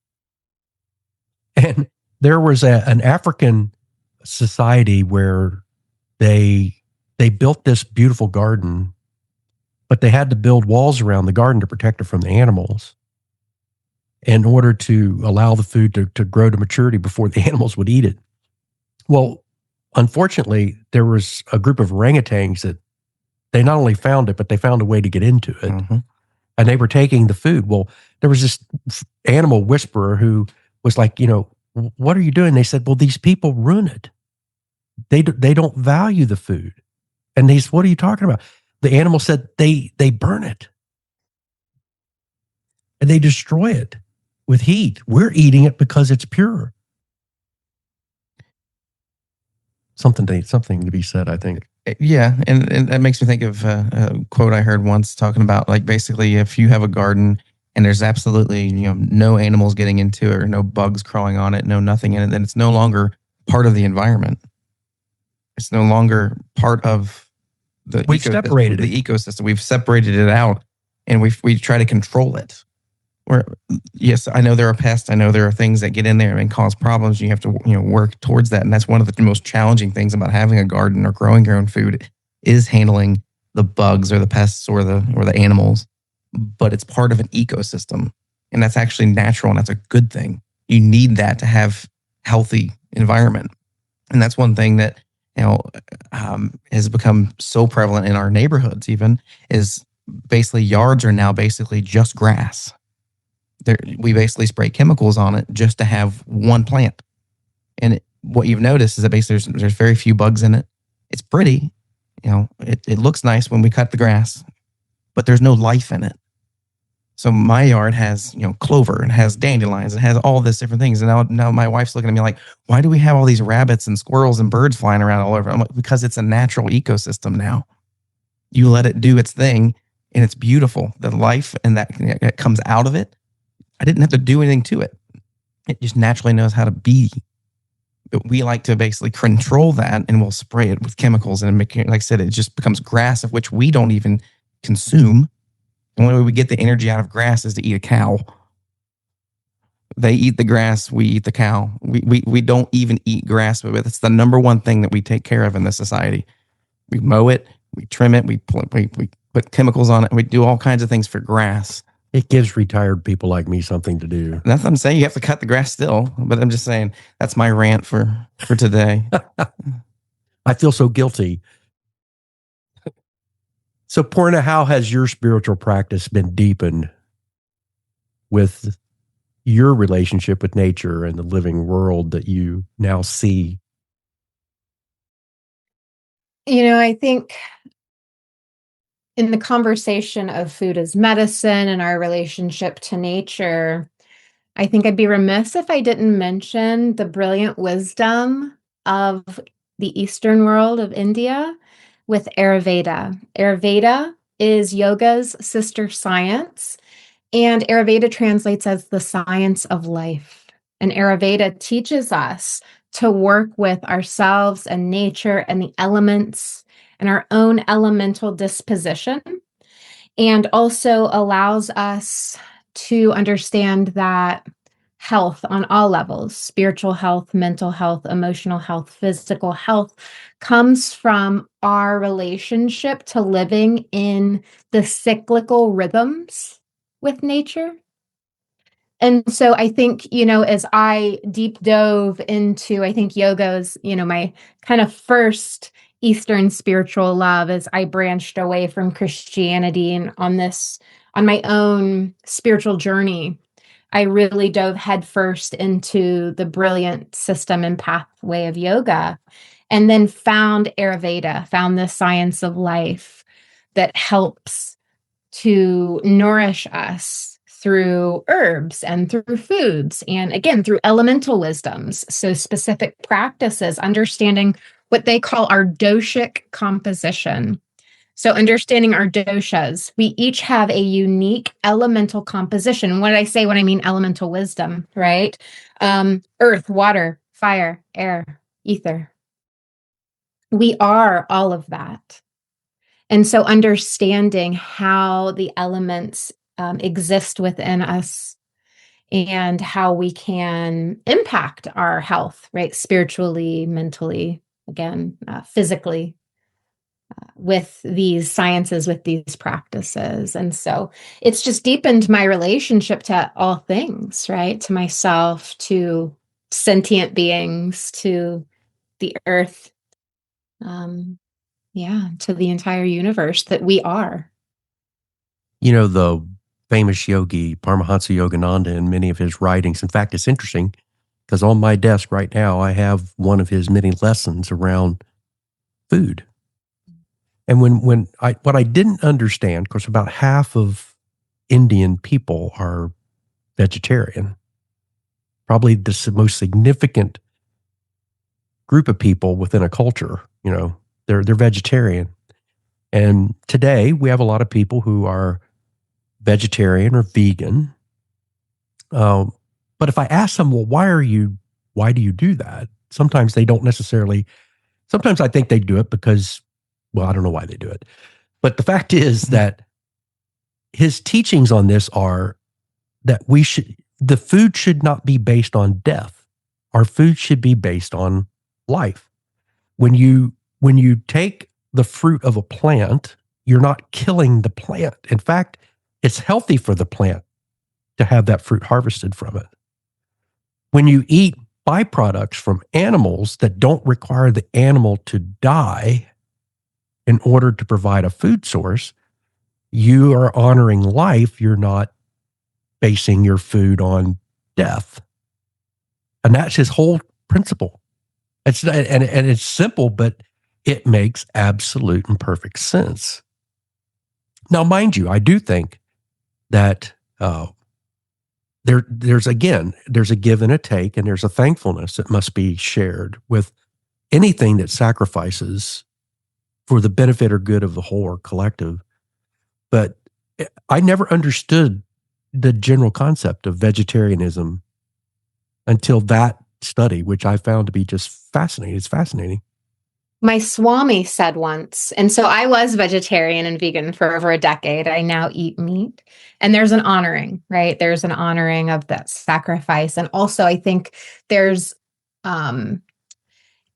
And there was an African society where they built this beautiful garden, but they had to build walls around the garden to protect it from the animals in order to allow the food to grow to maturity before the animals would eat it. Well, unfortunately, there was a group of orangutans that they not only found it, but they found a way to get into it. Mm-hmm. And they were taking the food. Well, there was this animal whisperer who was like, what are you doing? They said, well, these people ruin it. They don't value the food. And they said, what are you talking about? The animal said they burn it. And they destroy it with heat. We're eating it because it's pure. Something to be said, I think. Yeah, and that makes me think of a quote I heard once talking about, like, basically if you have a garden and there's absolutely no animals getting into it or no bugs crawling on it, no nothing in it, then it's no longer part of the environment. It's no longer part of We've separated the ecosystem. We've separated it out, and we try to control it. Yes, I know there are pests. I know there are things that get in there and cause problems. You have to work towards that, and that's one of the most challenging things about having a garden or growing your own food is handling the bugs or the pests or the animals. But it's part of an ecosystem, and that's actually natural, and that's a good thing. You need that to have healthy environment, and that's one thing that has become so prevalent in our neighborhoods. Even is basically yards are now basically just grass. We basically spray chemicals on it just to have one plant. And what you've noticed is that basically there's very few bugs in it. It's pretty. It looks nice when we cut the grass, but there's no life in it. So my yard has, clover and has dandelions and has all this different things. And now my wife's looking at me like, why do we have all these rabbits and squirrels and birds flying around all over? I'm like, because it's a natural ecosystem now. You let it do its thing and it's beautiful. The life and that comes out of it. I didn't have to do anything to it. It just naturally knows how to be. But we like to basically control that, and we'll spray it with chemicals. And like I said, it just becomes grass of which we don't even consume. The only way we get the energy out of grass is to eat a cow. They eat the grass, we eat the cow. We don't even eat grass, but it's the number one thing that we take care of in this society. We mow it, we trim it, we put chemicals on it, and we do all kinds of things for grass. It gives retired people like me something to do. That's what I'm saying. You have to cut the grass still, but I'm just saying that's my rant for today. I feel so guilty. So, Purna, how has your spiritual practice been deepened with your relationship with nature and the living world that you now see? I think in the conversation of food as medicine and our relationship to nature, I think I'd be remiss if I didn't mention the brilliant wisdom of the Eastern world of India with Ayurveda. Ayurveda is yoga's sister science, and Ayurveda translates as the science of life. And Ayurveda teaches us to work with ourselves and nature and the elements and our own elemental disposition, and also allows us to understand that health on all levels, spiritual health, mental health, emotional health, physical health, comes from our relationship to living in the cyclical rhythms with nature. And so I think, as I deep dove into, I think yoga's, my kind of first Eastern spiritual love, as I branched away from Christianity and on my own spiritual journey, I really dove headfirst into the brilliant system and pathway of yoga, and then found Ayurveda, found the science of life that helps to nourish us through herbs and through foods, and again, through elemental wisdoms. So specific practices, understanding what they call our doshic composition. So understanding our doshas, we each have a unique elemental composition. What did I say when I mean elemental wisdom, right? Earth, water, fire, air, ether. We are all of that. And so understanding how the elements exist within us and how we can impact our health, right? Spiritually, mentally, again, physically, with these sciences, with these practices. And so it's just deepened my relationship to all things, right? To myself, to sentient beings, to the earth, to the entire universe that we are. The famous yogi, Paramahansa Yogananda, in many of his writings. In fact, it's interesting because on my desk right now, I have one of his many lessons around food. And what I didn't understand, of course, about half of Indian people are vegetarian. Probably the most significant group of people within a culture, they're vegetarian. And today we have a lot of people who are vegetarian or vegan. But if I ask them, well, why do you do that? Sometimes they don't necessarily, sometimes I think they do it because, well, I don't know why they do it. But the fact is that his teachings on this are that the food should not be based on death. Our food should be based on life. When you take the fruit of a plant, you're not killing the plant. In fact, it's healthy for the plant to have that fruit harvested from it. When you eat byproducts from animals that don't require the animal to die in order to provide a food source, you are honoring life. You're not basing your food on death. And that's his whole principle. It's simple, but it makes absolute and perfect sense. Now, mind you, I do think that there's a give and a take, and there's a thankfulness that must be shared with anything that sacrifices for the benefit or good of the whole or collective. But I never understood the general concept of vegetarianism until that study, which I found to be just fascinating. It's fascinating. My Swami said once, and so I was vegetarian and vegan for over a decade. I now eat meat. And there's an honoring, right? There's an honoring of that sacrifice. And also, I think there's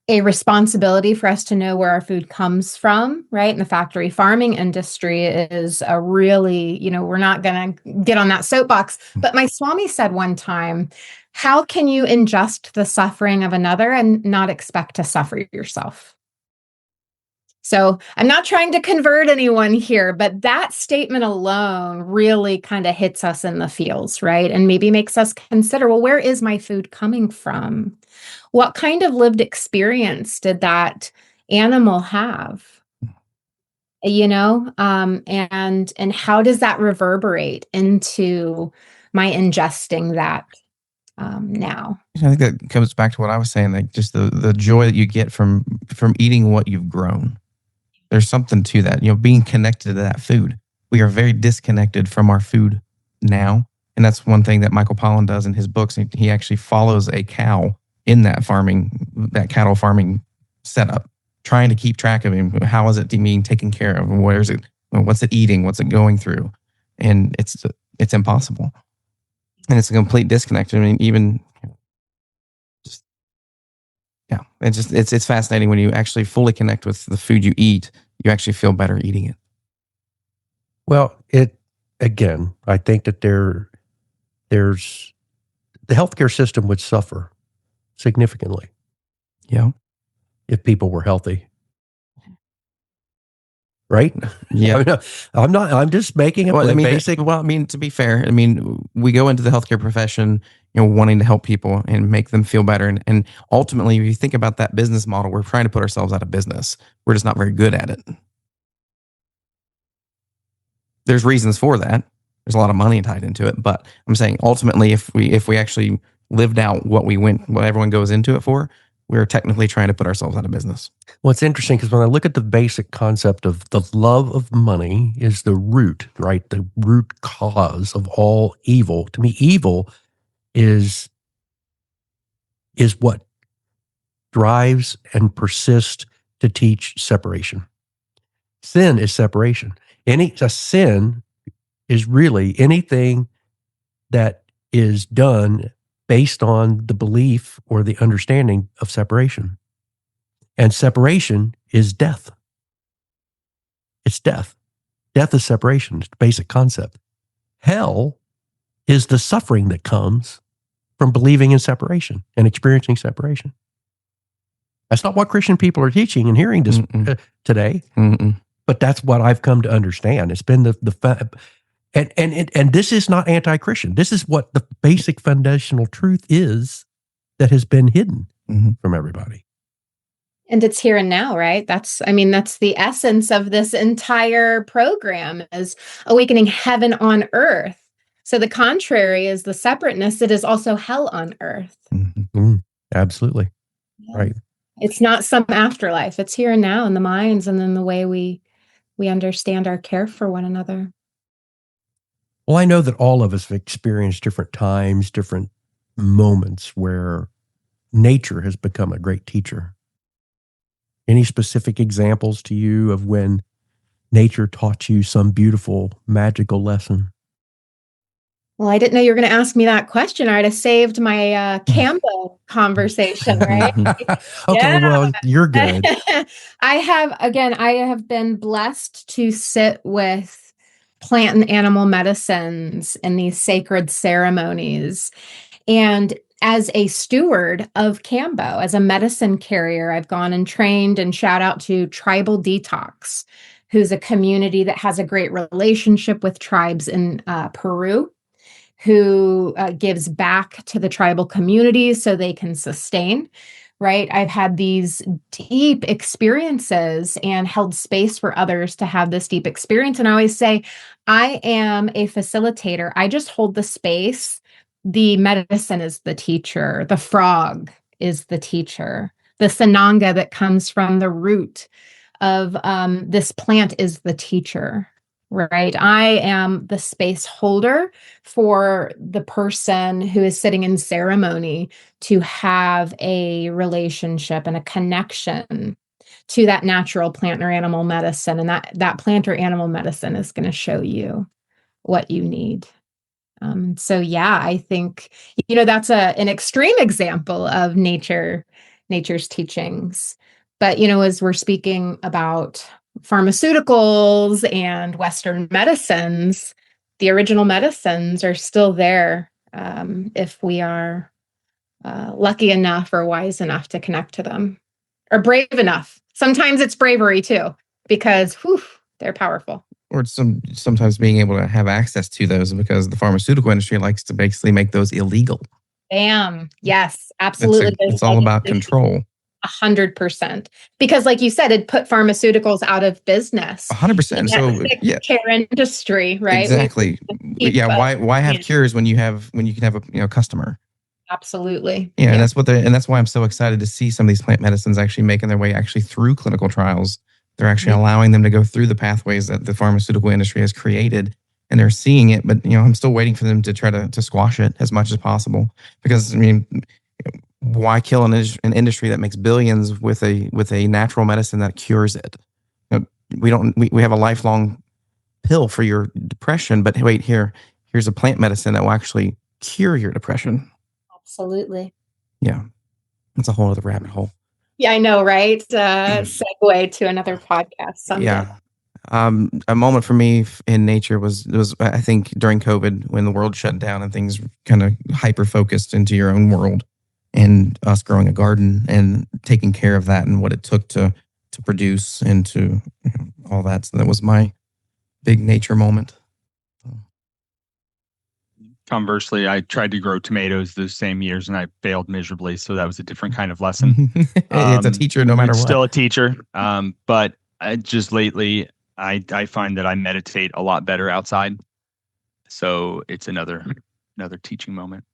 a responsibility for us to know where our food comes from, right? And the factory farming industry is a really, we're not going to get on that soapbox. But my Swami said one time, how can you ingest the suffering of another and not expect to suffer yourself? So I'm not trying to convert anyone here, but that statement alone really kind of hits us in the feels, right? And maybe makes us consider, well, where is my food coming from? What kind of lived experience did that animal have? And how does that reverberate into my ingesting that now? I think that comes back to what I was saying, like just the joy that you get from eating what you've grown. There's something to that, being connected to that food. We are very disconnected from our food now. And that's one thing that Michael Pollan does in his books. He actually follows a cow in that cattle farming setup, trying to keep track of him. How is it being taken care of? Where is it? What's it eating? What's it going through? And it's impossible. And it's a complete disconnect. I mean, even it's fascinating when you actually fully connect with the food you eat. You actually feel better eating it. Well, I think that there's the healthcare system would suffer significantly. Yeah. If people were healthy. Right? Yeah. I'm just making a basic. To be fair, we go into the healthcare profession, wanting to help people and make them feel better. And ultimately, if you think about that business model, we're trying to put ourselves out of business. We're just not very good at it. There's reasons for that. There's a lot of money tied into it. But I'm saying ultimately, if we actually lived out what everyone goes into it for, we're technically trying to put ourselves out of business. Well, it's interesting because when I look at the basic concept of the love of money is the root, right? The root cause of all evil. To me, evil is what drives and persists to teach separation. Sin is separation. A sin is really anything that is done based on the belief or the understanding of separation. And separation is death. It's death. Death is separation. It's the basic concept. Hell is the suffering that comes from believing in separation and experiencing separation. That's not what Christian people are teaching and hearing this today, but that's what I've come to understand. It's been and this is not anti-Christian. This is what the basic foundational truth is that has been hidden from everybody. And it's here and now, right? That's the essence of this entire program is awakening heaven on earth. So the contrary is the separateness. It is also hell on earth. Absolutely. Yeah. Right. It's not some afterlife. It's here and now in the minds and in the way we understand our care for one another. Well, I know that all of us have experienced different times, different moments where nature has become a great teacher. Any specific examples to you of when nature taught you some beautiful, magical lesson? Well, I didn't know you were going to ask me that question. I'd have saved my Campbell conversation, right? Okay, well, you're good. I have been blessed to sit with plant and animal medicines in these sacred ceremonies. And as a steward of Cambo, as a medicine carrier, I've gone and trained, and shout out to Tribal Detox, who's a community that has a great relationship with tribes in Peru, who gives back to the tribal communities so they can sustain, right? I've had these deep experiences and held space for others to have this deep experience. And I always say, I am a facilitator. I just hold the space. The medicine is the teacher. The frog is the teacher. The sananga that comes from the root of this plant is the teacher, right? I am the space holder for the person who is sitting in ceremony to have a relationship and a connection to that natural plant or animal medicine. And that plant or animal medicine is going to show you what you need. So yeah, I think, that's an extreme example of nature's teachings. But, as we're speaking about pharmaceuticals and Western medicines, the original medicines are still there, if we are lucky enough or wise enough to connect to them, or brave enough. Sometimes it's bravery too, because they're powerful. Or sometimes being able to have access to those, because the pharmaceutical industry likes to basically make those illegal. Bam. Yes, absolutely. It's all about control. 100%. Because like you said, it put pharmaceuticals out of business. 100%. So yeah, care industry, right? Exactly. Why have cures when you can have a customer? Absolutely. Yeah, and that's why I'm so excited to see some of these plant medicines actually making their way actually through clinical trials. They're actually allowing them to go through the pathways that the pharmaceutical industry has created, and they're seeing it. But I'm still waiting for them to try to squash it as much as possible, because why kill an industry that makes billions with a natural medicine that cures it? We have a lifelong pill for your depression, but wait, here's a plant medicine that will actually cure your depression. Absolutely. Yeah, it's a whole other rabbit hole. Yeah, I know, right? Segue to another podcast someday. Yeah. A moment for me in nature was I think during COVID, when the world shut down and things kind of hyper focused into your own world, and us growing a garden and taking care of that and what it took to produce and to all that. So that was my big nature moment. Conversely, I tried to grow tomatoes those same years and I failed miserably. So that was a different kind of lesson. It's a teacher no matter what. Still a teacher. But just lately, I find that I meditate a lot better outside. So it's another teaching moment.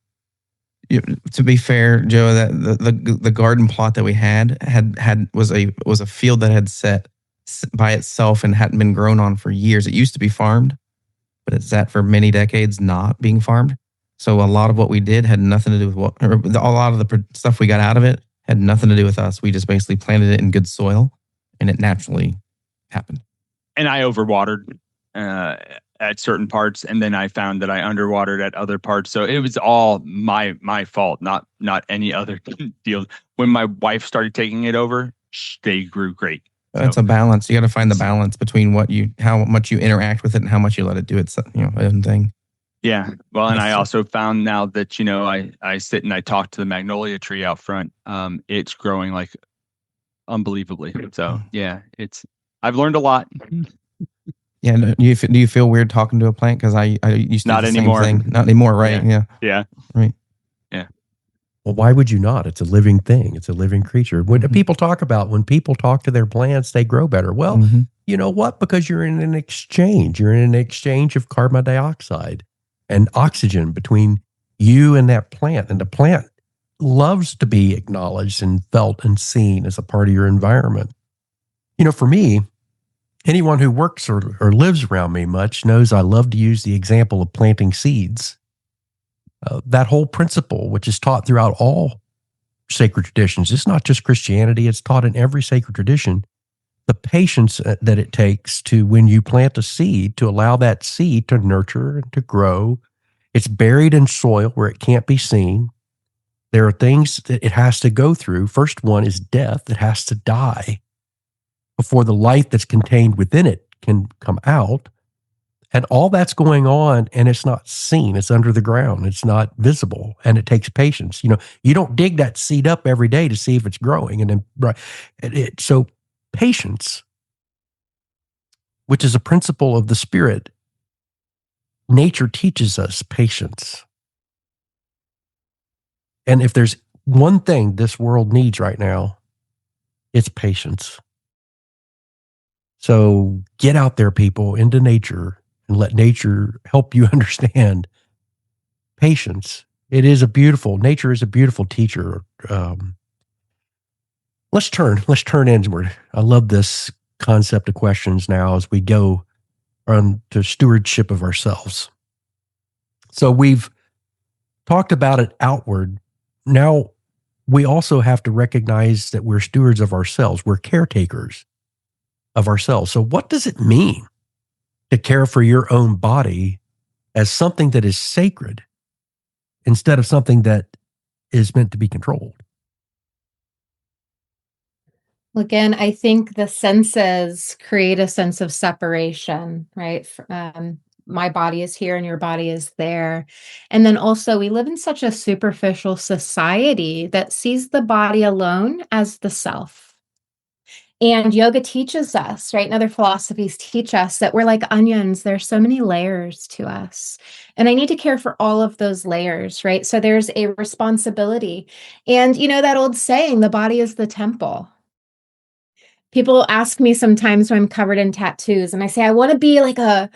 To be fair, Joe, that the garden plot that we had was a field that had set by itself and hadn't been grown on for years. It used to be farmed, but it sat for many decades not being farmed. So a lot of what we did had nothing to do with a lot of the stuff we got out of it had nothing to do with us. We just basically planted it in good soil, and it naturally happened. And I overwatered at certain parts, and then I found that I underwatered at other parts. So it was all my fault, not any other deal. When my wife started taking it over, they grew great. It's a balance. You got to find the balance between how much you interact with it and how much you let it do its own thing. Yeah. Well, and I also found now that, I sit and I talk to the magnolia tree out front. It's growing like unbelievably. So yeah, I've learned a lot. Yeah. Do you feel weird talking to a plant? Because I used to not do the anymore. Same thing. Not anymore, right? Yeah. Right. Yeah. Well, why would you not? It's a living thing. It's a living creature. When people talk to their plants, they grow better. Well, you know what? Because you're in an exchange. You're in an exchange of carbon dioxide and oxygen between you and that plant. And the plant loves to be acknowledged and felt and seen as a part of your environment. For me, anyone who works or lives around me much knows I love to use the example of planting seeds. That whole principle, which is taught throughout all sacred traditions, it's not just Christianity, it's taught in every sacred tradition. The patience that it takes to, when you plant a seed, to allow that seed to nurture and to grow. It's buried in soil where it can't be seen. There are things that it has to go through. First one is death. It has to die before the life that's contained within it can come out. And all that's going on, and it's not seen. It's under the ground. It's not visible, and it takes patience. You don't dig that seed up every day to see if it's growing. And then, so patience, which is a principle of the spirit, nature teaches us patience. And if there's one thing this world needs right now, it's patience. So get out there, people, into nature and let nature help you understand patience. Nature is a beautiful teacher. Let's turn inward. I love this concept of questions now as we go on to stewardship of ourselves. So we've talked about it outward. Now we also have to recognize that we're stewards of ourselves. We're caretakers of ourselves. So what does it mean to care for your own body as something that is sacred instead of something that is meant to be controlled? Again, I think the senses create a sense of separation, right? My body is here and your body is there. And then also, we live in such a superficial society that sees the body alone as the self. And yoga teaches us, right? And other philosophies teach us that we're like onions. There's so many layers to us. And I need to care for all of those layers, right? So there's a responsibility. And that old saying, the body is the temple. People ask me sometimes when I'm covered in tattoos, and I say, I want to be like a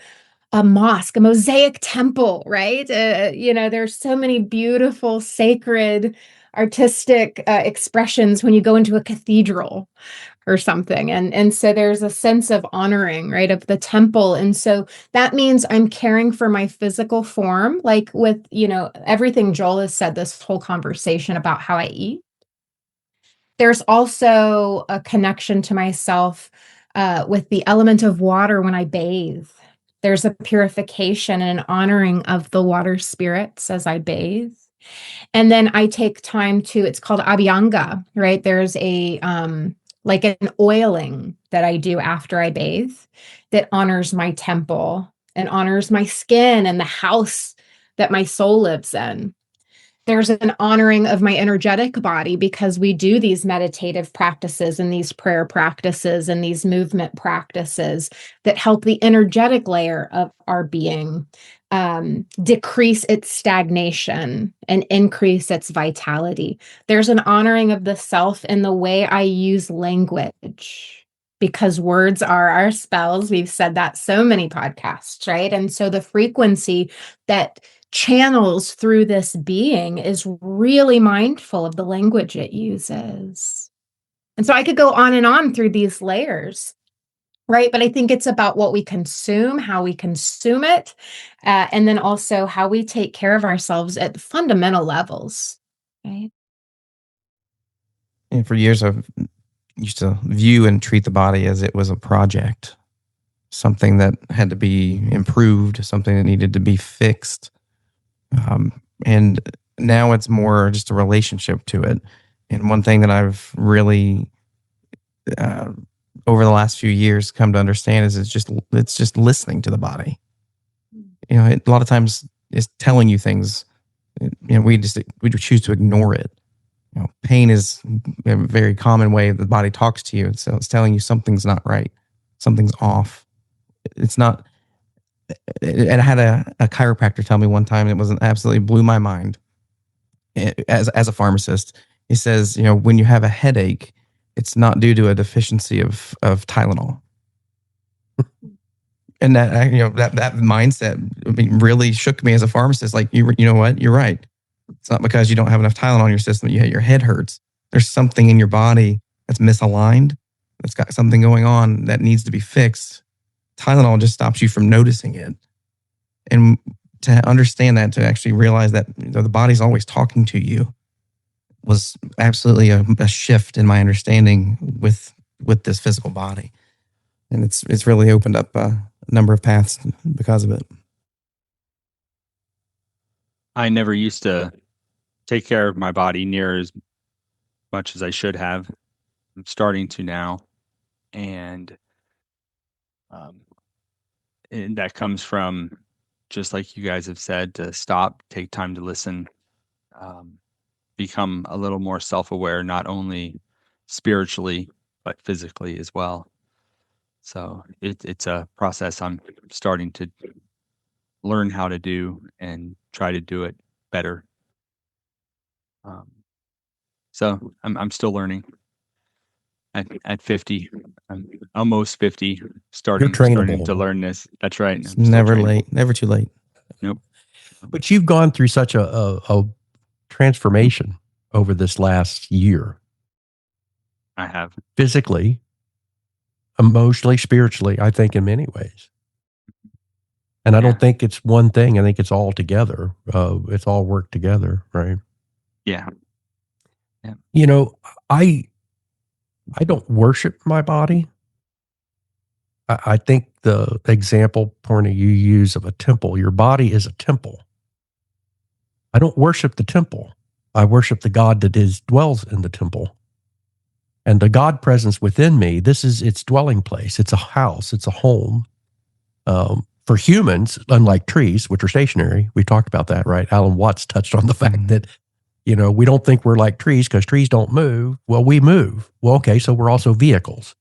mosque, a mosaic temple, right? There's so many beautiful, sacred, artistic expressions when you go into a cathedral or something. And so there's a sense of honoring, right, of the temple. And so that means I'm caring for my physical form, like with, everything Joel has said this whole conversation about how I eat. There's also a connection to myself with the element of water when I bathe. There's a purification and an honoring of the water spirits as I bathe. And then I take time it's called abhyanga, right? There's like an oiling that I do after I bathe that honors my temple and honors my skin and the house that my soul lives in. There's an honoring of my energetic body because we do these meditative practices and these prayer practices and these movement practices that help the energetic layer of our being decrease its stagnation and increase its vitality. There's an honoring of the self in the way I use language, because words are our spells. We've said that so many podcasts, right? And so the frequency that channels through this being is really mindful of the language it uses. And so I could go on and on through these layers, right? But I think it's about what we consume, how we consume it, and then also how we take care of ourselves at fundamental levels, right? And for years, I've used to view and treat the body as it was a project, something that had to be improved, something that needed to be fixed. And now it's more just a relationship to it. And one thing that I've really, over the last few years, come to understand is it's just listening to the body. A lot of times it's telling you things. We choose to ignore it. Pain is a very common way the body talks to you. So it's telling you something's not right, something's off. It's not. And I had a chiropractor tell me one time, it absolutely blew my mind. As a pharmacist, he says, when you have a headache, it's not due to a deficiency of Tylenol. And that that mindset really shook me as a pharmacist. Like, you know what? You're right. It's not because you don't have enough Tylenol in your system that your head hurts. There's something in your body that's misaligned. That's got something going on that needs to be fixed. Tylenol just stops you from noticing it. And to understand that, to actually realize that the body's always talking to you, was absolutely a shift in my understanding with this physical body. And it's really opened up a number of paths because of it. I never used to take care of my body near as much as I should have. I'm starting to now. And that comes from, just like you guys have said, to stop, take time to listen, become a little more self-aware, not only spiritually, but physically as well. So it's a process I'm starting to learn how to do and try to do it better. So I'm still learning. At 50, I'm almost 50, starting to learn this. That's right. It's never late, never too late. Nope. But you've gone through such a transformation over this last year. I have. Physically, emotionally, spiritually, I think in many ways. And I don't think it's one thing. I think it's all together. It's all worked together, right? Yeah. You know, I don't worship my body. I think the example, Purna, you use of a temple, your body is a temple. I don't worship the temple. I worship the God that dwells in the temple. And the God presence within me, this is its dwelling place. It's a house. It's a home. For humans, unlike trees, which are stationary, we talked about that, right? Alan Watts touched on the fact that, you know, we don't think we're like trees because trees don't move. Well, we move. Well, okay, so we're also vehicles.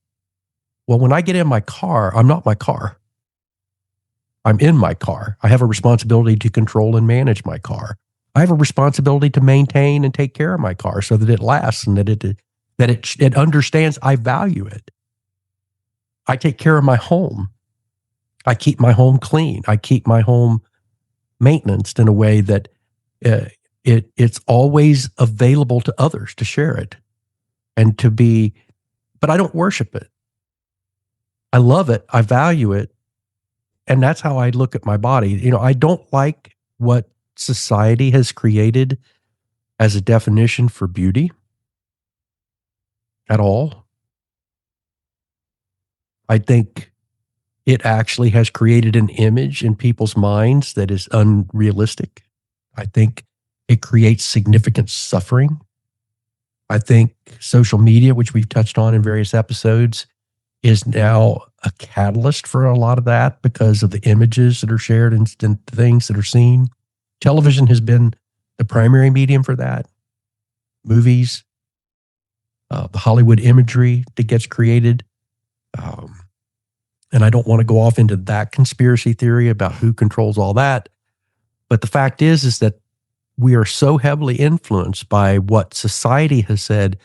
Well, when I get in my car, I'm not my car. I'm in my car. I have a responsibility to control and manage my car. I have a responsibility to maintain and take care of my car so that it lasts and that it understands I value it. I take care of my home. I keep my home clean. I keep my home maintained in a way that it's always available to others to share it and to be, but I don't worship it. I love it. I value it. And that's how I look at my body. You know, I don't like what society has created as a definition for beauty at all. I think it actually has created an image in people's minds that is unrealistic. I think it creates significant suffering. I think social media, which we've touched on in various episodes, is now a catalyst for a lot of that because of the images that are shared and things that are seen. Television has been the primary medium for that. Movies, the Hollywood imagery that gets created. And I don't want to go off into that conspiracy theory about who controls all that. But the fact is that we are so heavily influenced by what society has said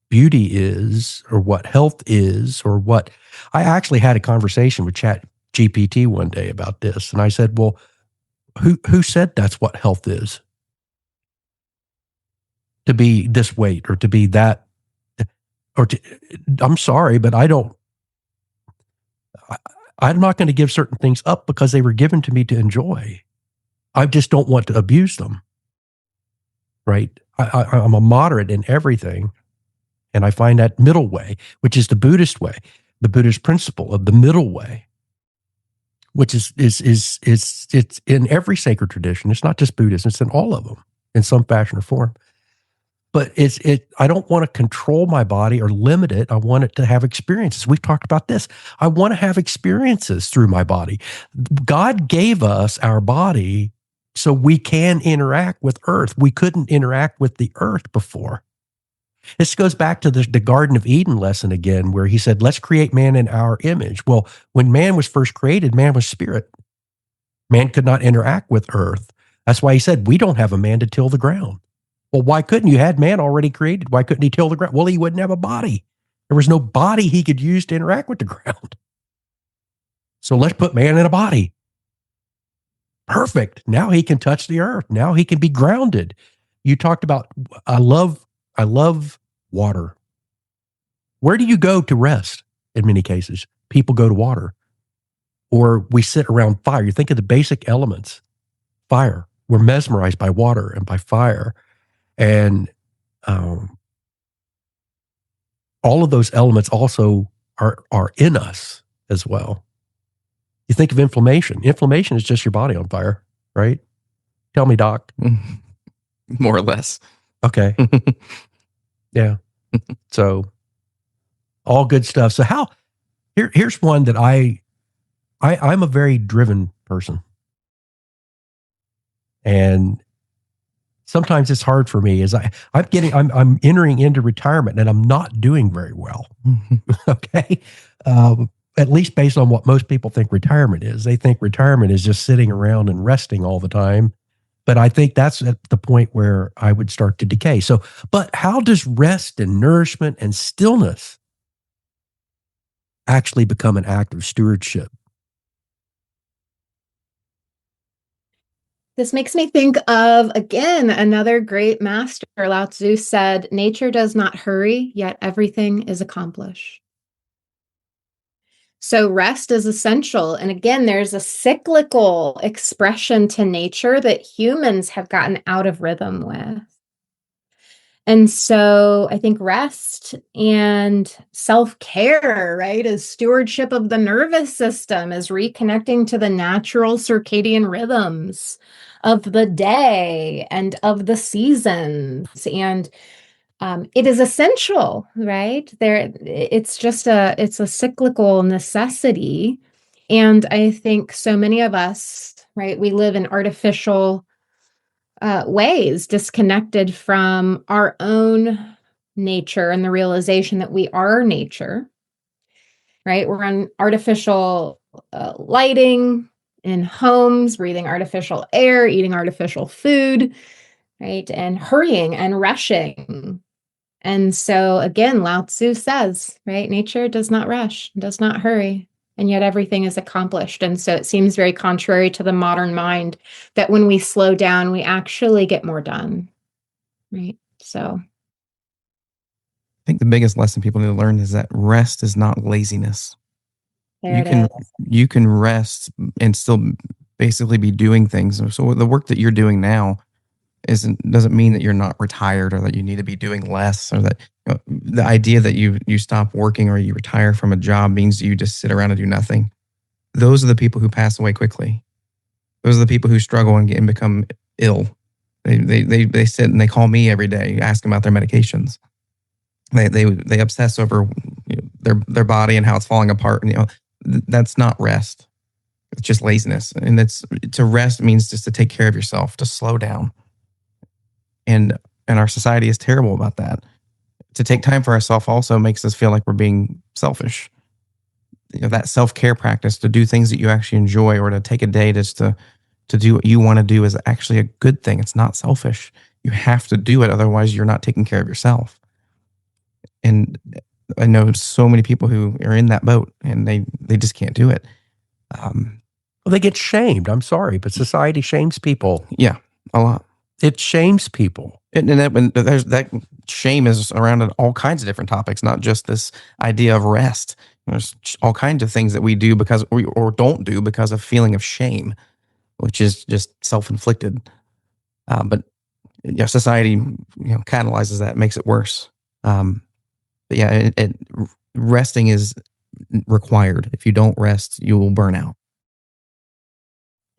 beauty is, or what health is, or what. I actually had a conversation with ChatGPT one day about this. And I said, well, who said that's what health is? To be this weight or to be that, or to, I'm sorry, but I'm not going to give certain things up because they were given to me to enjoy. I just don't want to abuse them. Right? I'm a moderate in everything. And I find that middle way, which is the Buddhist way, the Buddhist principle of the middle way, which is it's in every sacred tradition. It's not just Buddhism, it's in all of them in some fashion or form. But I don't want to control my body or limit it. I want it to have experiences. We've talked about this. I want to have experiences through my body. God gave us our body so we can interact with earth. We couldn't interact with the earth before. This goes back to the Garden of Eden lesson again, where he said, let's create man in our image. Well, when man was first created, man was spirit. Man could not interact with earth. That's why he said, we don't have a man to till the ground. Well, why couldn't you? Had man already created. Why couldn't he till the ground? Well, he wouldn't have a body. There was no body he could use to interact with the ground. So let's put man in a body. Perfect. Now he can touch the earth. Now he can be grounded. You talked about, I love water. Where do you go to rest? In many cases, people go to water, or we sit around fire. You think of the basic elements. Fire. We're mesmerized by water and by fire. And all of those elements also are in us as well. You think of inflammation. Inflammation is just your body on fire, right? Tell me, Doc. More or less. Okay. Yeah. So all good stuff. So here's one that I'm a very driven person. And sometimes it's hard for me as I'm entering into retirement and I'm not doing very well. Okay. At least based on what most people think retirement is. They think retirement is just sitting around and resting all the time. But I think that's at the point where I would start to decay. So, but how does rest and nourishment and stillness actually become an act of stewardship? This makes me think of, again, another great master. Lao Tzu said, nature does not hurry, yet everything is accomplished. So rest is essential. And again, there's a cyclical expression to nature that humans have gotten out of rhythm with. And so I think rest and self-care, right, is stewardship of the nervous system, is reconnecting to the natural circadian rhythms of the day and of the seasons. And it is essential, right? It's a cyclical necessity. And I think so many of us, right, we live in artificial ways, disconnected from our own nature and the realization that we are nature, right? We're on artificial lighting in homes, breathing artificial air, eating artificial food, right? And hurrying and rushing. And so again, Lao Tzu says, right, nature does not rush, does not hurry, and yet everything is accomplished. And so it seems very contrary to the modern mind that when we slow down, we actually get more done, right? So I think the biggest lesson people need to learn is that rest is not laziness. You can rest and still basically be doing things. So the work that you're doing now doesn't mean that you're not retired or that you need to be doing less, or that the idea that you stop working or you retire from a job means you just sit around and do nothing. Those are the people who pass away quickly. Those are the people who struggle and become ill. They sit and they call me every day, asking about their medications. They obsess over their body and how it's falling apart. And that's not rest. It's just laziness. And to rest means just to take care of yourself, to slow down. And our society is terrible about that. To take time for ourselves also makes us feel like we're being selfish. That self-care practice, to do things that you actually enjoy, or to take a day just to do what you want to do, is actually a good thing. It's not selfish. You have to do it. Otherwise, you're not taking care of yourself. And I know so many people who are in that boat and they just can't do it. Well, they get shamed. I'm sorry, but society shames people. Yeah, a lot. It shames people. And that shame is around all kinds of different topics, not just this idea of rest. There's all kinds of things that we do or don't do because of feeling of shame, which is just self-inflicted. But society, catalyzes that, makes it worse. But yeah, resting is required. If you don't rest, you will burn out.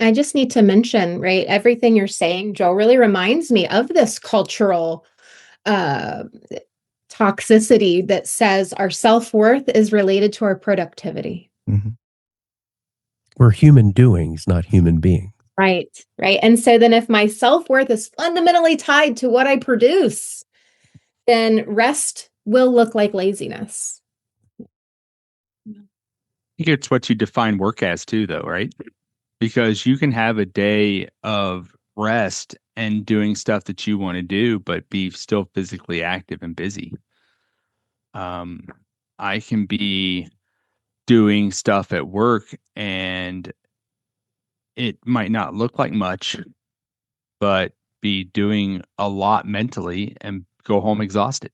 I just need to mention, right, everything you're saying, Joe, really reminds me of this cultural toxicity that says our self-worth is related to our productivity. Mm-hmm. We're human doings, not human beings. Right. And so then if my self-worth is fundamentally tied to what I produce, then rest will look like laziness. I think it's what you define work as too, though, right? Because you can have a day of rest and doing stuff that you want to do, but be still physically active and busy. I can be doing stuff at work and it might not look like much, but be doing a lot mentally and go home exhausted.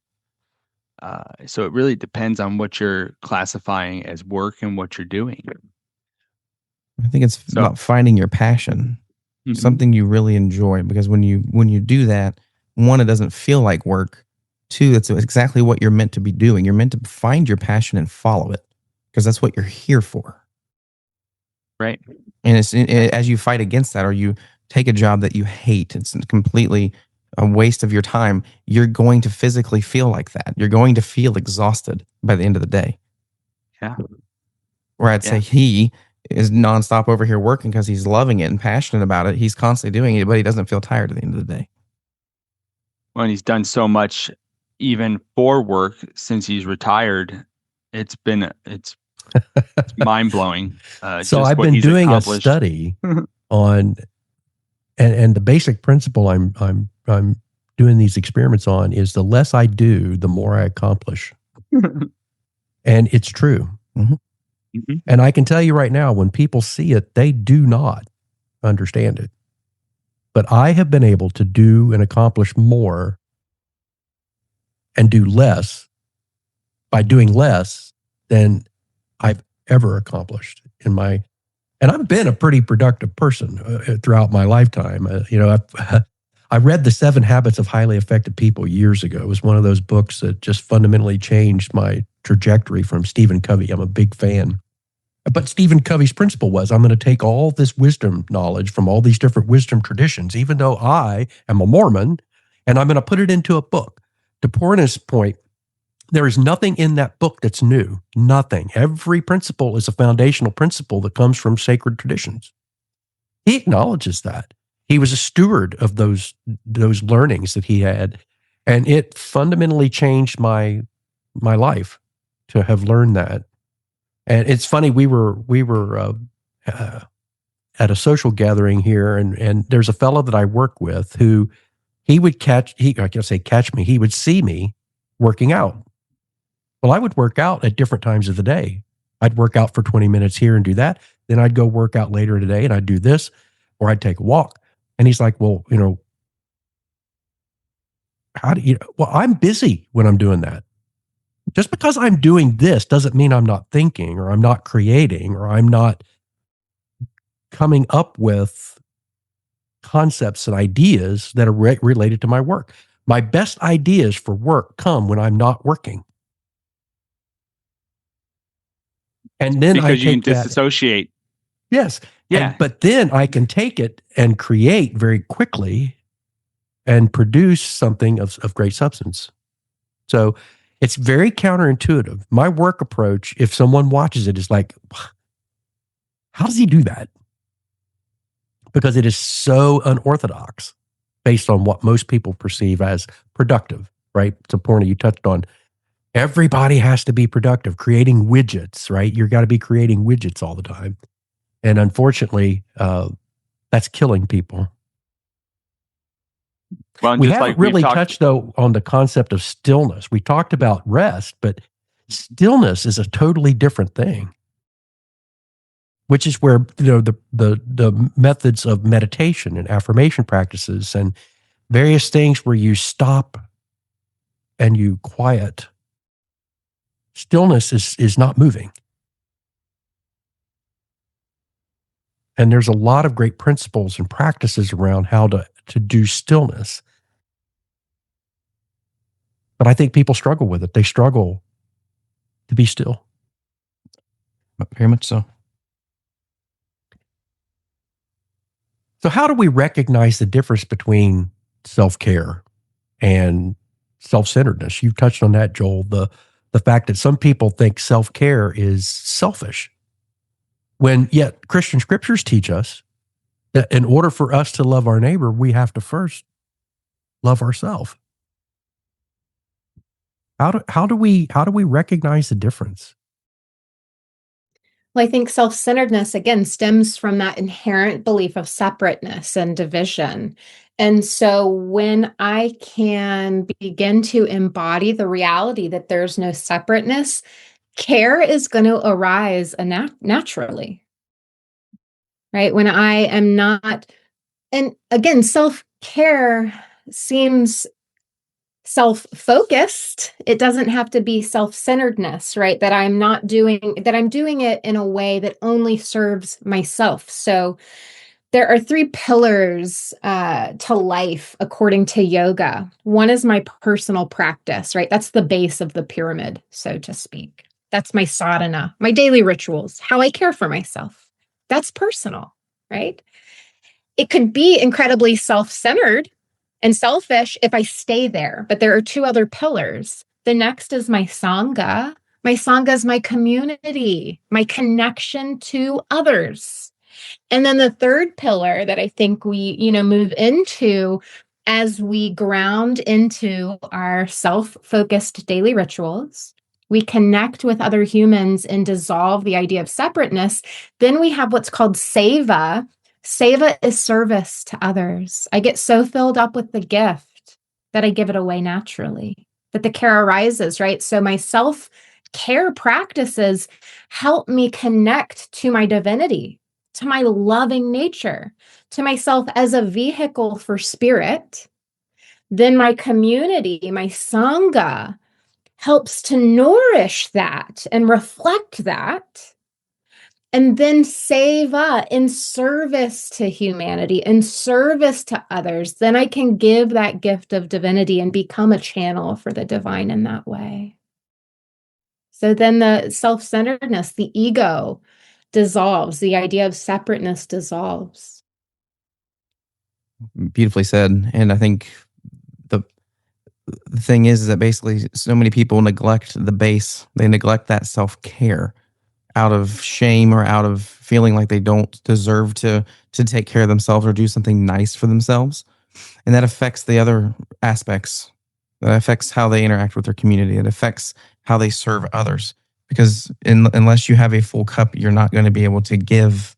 So it really depends on what you're classifying as work and what you're doing. I think it's about finding your passion, something you really enjoy, because when you do that, one, it doesn't feel like work. Two, that's exactly what you're meant to be doing. You're meant to find your passion and follow it, because that's what you're here for. Right. And as you fight against that, or you take a job that you hate, it's completely a waste of your time, you're going to physically feel like that. You're going to feel exhausted by the end of the day. Yeah. Where I'd say he is nonstop over here working because he's loving it and passionate about it. He's constantly doing it, but he doesn't feel tired at the end of the day. Well, and he's done so much even for work since he's retired. It's mind blowing. So I've been doing a study on And the basic principle I'm doing these experiments on is the less I do, the more I accomplish. And it's true. And I can tell you right now, when people see it, they do not understand it. But I have been able to do and accomplish more and do less by doing less than I've ever accomplished in my, and I've been a pretty productive person throughout my lifetime. I read The 7 Habits of Highly Effective People years ago. It was one of those books that just fundamentally changed my trajectory from Stephen Covey. I'm a big fan. But Stephen Covey's principle was, I'm going to take all this wisdom knowledge from all these different wisdom traditions, even though I am a Mormon, and I'm going to put it into a book. To Purna's point, there is nothing in that book that's new. Nothing. Every principle is a foundational principle that comes from sacred traditions. He acknowledges that. He was a steward of those learnings that he had, and it fundamentally changed my life to have learned that. And it's funny, we were at a social gathering here, and there's a fellow that I work with who he would he would see me working out. Well, I would work out at different times of the day. I'd work out for 20 minutes here and do that. Then I'd go work out later in the day and I'd do this, or I'd take a walk. And he's like, well, well, I'm busy when I'm doing that. Just because I'm doing this doesn't mean I'm not thinking, or I'm not creating, or I'm not coming up with concepts and ideas that are related to my work. My best ideas for work come when I'm not working. And then because you can disassociate. Yes. Yeah. But then I can take it and create very quickly and produce something of great substance. So it's very counterintuitive. My work approach, if someone watches it, is like, how does he do that? Because it is so unorthodox based on what most people perceive as productive, right? So Purna, you touched on everybody has to be productive, creating widgets, right? You've got to be creating widgets all the time. And unfortunately, that's killing people. Well, we haven't really touched, though, on the concept of stillness. We talked about rest, but stillness is a totally different thing, which is where the methods of meditation and affirmation practices and various things where you stop and you quiet. Stillness is not moving. And there's a lot of great principles and practices around how to do stillness. But I think people struggle with it. They struggle to be still. Very much so. So how do we recognize the difference between self-care and self-centeredness? You've touched on that, Joel, the fact that some people think self-care is selfish, when yet Christian scriptures teach us that in order for us to love our neighbor, we have to first love ourselves. How do we recognize the difference? Well, I think self-centeredness, again, stems from that inherent belief of separateness and division. And so when I can begin to embody the reality that there's no separateness, care is going to arise naturally, right? When I am not, and again, self-care seems self-focused. It doesn't have to be self-centeredness, right? That I'm doing it in a way that only serves myself. So there are 3 pillars to life according to yoga. One is my personal practice, right? That's the base of the pyramid, so to speak. That's my sadhana, my daily rituals, how I care for myself. That's personal, right? It could be incredibly self-centered and selfish if I stay there, but there are 2 other pillars. The next is my sangha. My sangha is my community, my connection to others. And then the 3rd pillar that I think we, move into as we ground into our self-focused daily rituals, we connect with other humans and dissolve the idea of separateness. Then we have what's called seva. Seva is service to others. I get so filled up with the gift that I give it away naturally, that the care arises, right? So my self-care practices help me connect to my divinity, to my loving nature, to myself as a vehicle for spirit. Then my community, my Sangha, helps to nourish that and reflect that. And then seva in service to humanity, in service to others. Then I can give that gift of divinity and become a channel for the divine in that way. So then the self-centeredness, the ego dissolves, the idea of separateness dissolves. Beautifully said. And I think the thing is that basically so many people neglect the base. They neglect that self-care out of shame or out of feeling like they don't deserve to take care of themselves or do something nice for themselves. And that affects the other aspects. That affects how they interact with their community. It affects how they serve others. Because unless you have a full cup, you're not going to be able to give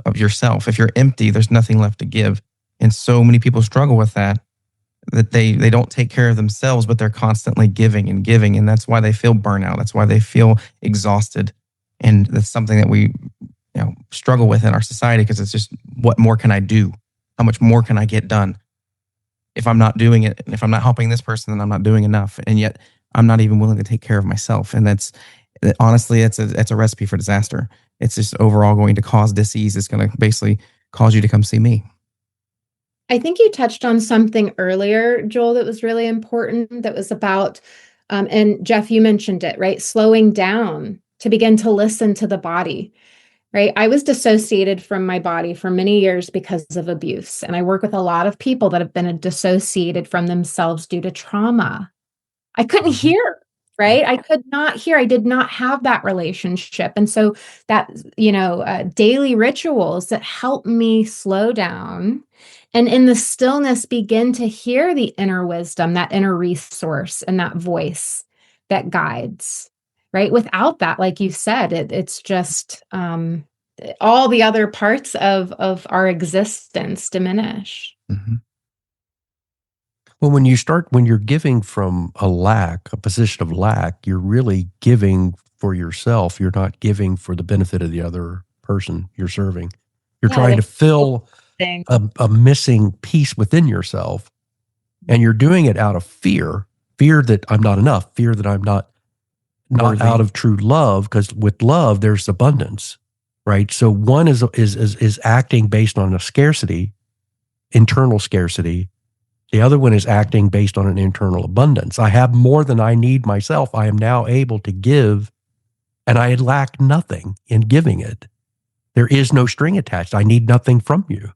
of yourself. If you're empty, there's nothing left to give. And so many people struggle with that they don't take care of themselves, but they're constantly giving and giving. And that's why they feel burnout. That's why they feel exhausted. And that's something that we struggle with in our society, because it's just, what more can I do? How much more can I get done? If I'm not doing it, and if I'm not helping this person, then I'm not doing enough. And yet I'm not even willing to take care of myself. And honestly, it's a recipe for disaster. It's just overall going to cause disease. It's going to basically cause you to come see me. I think you touched on something earlier, Joel, that was really important, that was about, and Jeff, you mentioned it, right? Slowing down to begin to listen to the body, right? I was dissociated from my body for many years because of abuse. And I work with a lot of people that have been dissociated from themselves due to trauma. I couldn't hear, right? I could not hear. I did not have that relationship. And so that, daily rituals that help me slow down and in the stillness begin to hear the inner wisdom, that inner resource and that voice that guides, right? Without that, like you said, it's just all the other parts of our existence diminish. Mm-hmm. Well, when you're giving from a position of lack, you're really giving for yourself. You're not giving for the benefit of the other person you're serving. You're trying to fill a missing piece within yourself, and you're doing it out of fear that I'm not enough, fear that I'm not out of true love, because with love, there's abundance, right? So one is acting based on a scarcity, internal scarcity. The other one is acting based on an internal abundance. I have more than I need myself. I am now able to give, and I lack nothing in giving it. There is no string attached. I need nothing from you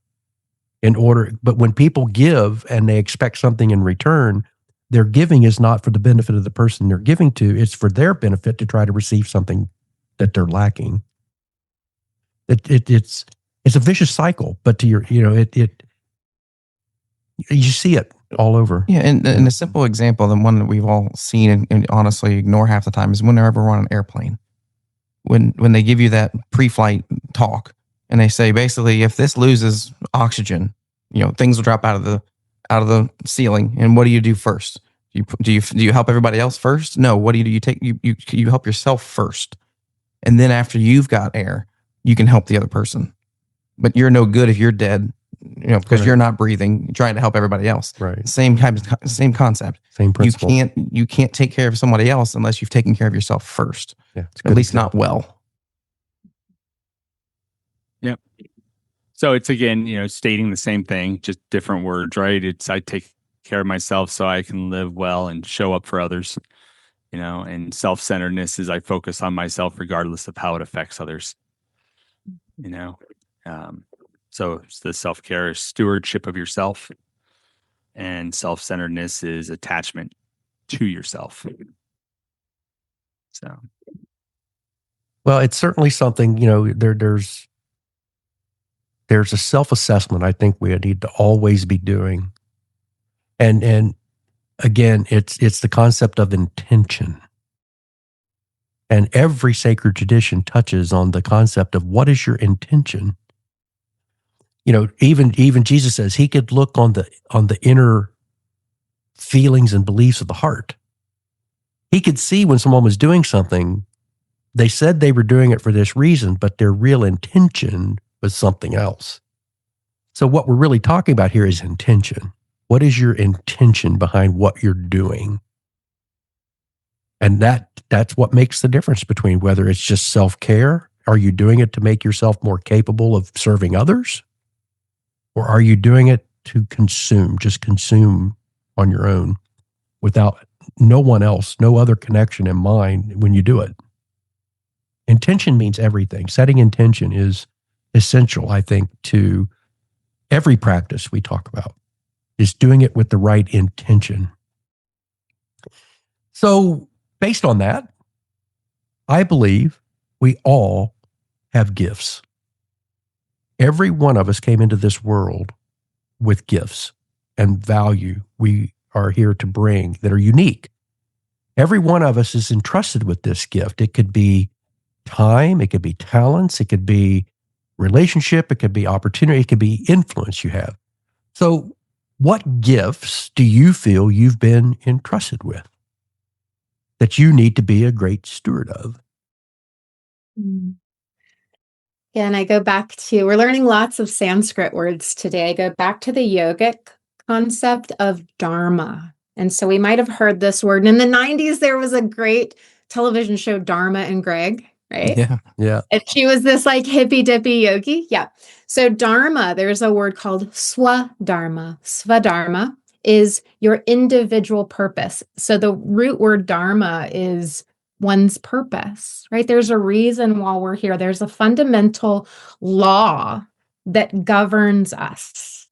but when people give and they expect something in return, their giving is not for the benefit of the person they're giving to. It's for their benefit to try to receive something that they're lacking. It's a vicious cycle, but you see it all over. Yeah, and a simple example, the one that we've all seen and honestly ignore half the time, is whenever we're on an airplane. When they give you that pre-flight talk, and they say basically, if this loses oxygen, things will drop out of the ceiling. And what do you do first? Do you help everybody else first? No. What do? You help yourself first, and then after you've got air, you can help the other person. But you're no good if you're dead, because you're not breathing, trying to help everybody else. Right. Same concept. Same principle. You can't take care of somebody else unless you've taken care of yourself first. Yeah, at least not well. Yep. So it's again, stating the same thing, just different words, right? It's I take care of myself so I can live well and show up for others, and self-centeredness is I focus on myself regardless of how it affects others, So it's the self-care is stewardship of yourself, and self-centeredness is attachment to yourself. So, well, it's certainly something, there's a self-assessment I think we need to always be doing. And again, it's the concept of intention. And every sacred tradition touches on the concept of what is your intention? Even Jesus says he could look on the inner feelings and beliefs of the heart. He could see when someone was doing something, they said they were doing it for this reason, but their real intention was something else. So what we're really talking about here is intention. What is your intention behind what you're doing? And that's what makes the difference between whether it's just self-care. Are you doing it to make yourself more capable of serving others? Or are you doing it to just consume on your own without no one else, no other connection in mind when you do it? Intention means everything. Setting intention is essential, I think, to every practice we talk about, is doing it with the right intention. So based on that, I believe we all have gifts. Every one of us came into this world with gifts and value we are here to bring that are unique. Every one of us is entrusted with this gift. It could be time, it could be talents, it could be relationship, it could be opportunity, it could be influence you have. So what gifts do you feel you've been entrusted with that you need to be a great steward of? Yeah, and I go back to, we're learning lots of Sanskrit words today. I go back to the yogic concept of dharma. And so we might have heard this word. And in the 90s, there was a great television show, Dharma and Greg, right? Yeah. And she was this like hippy dippy yogi. Yeah. So dharma, there's a word called swadharma. Swadharma is your individual purpose. So the root word dharma is one's purpose, right? There's a reason why we're here. There's a fundamental law that governs us.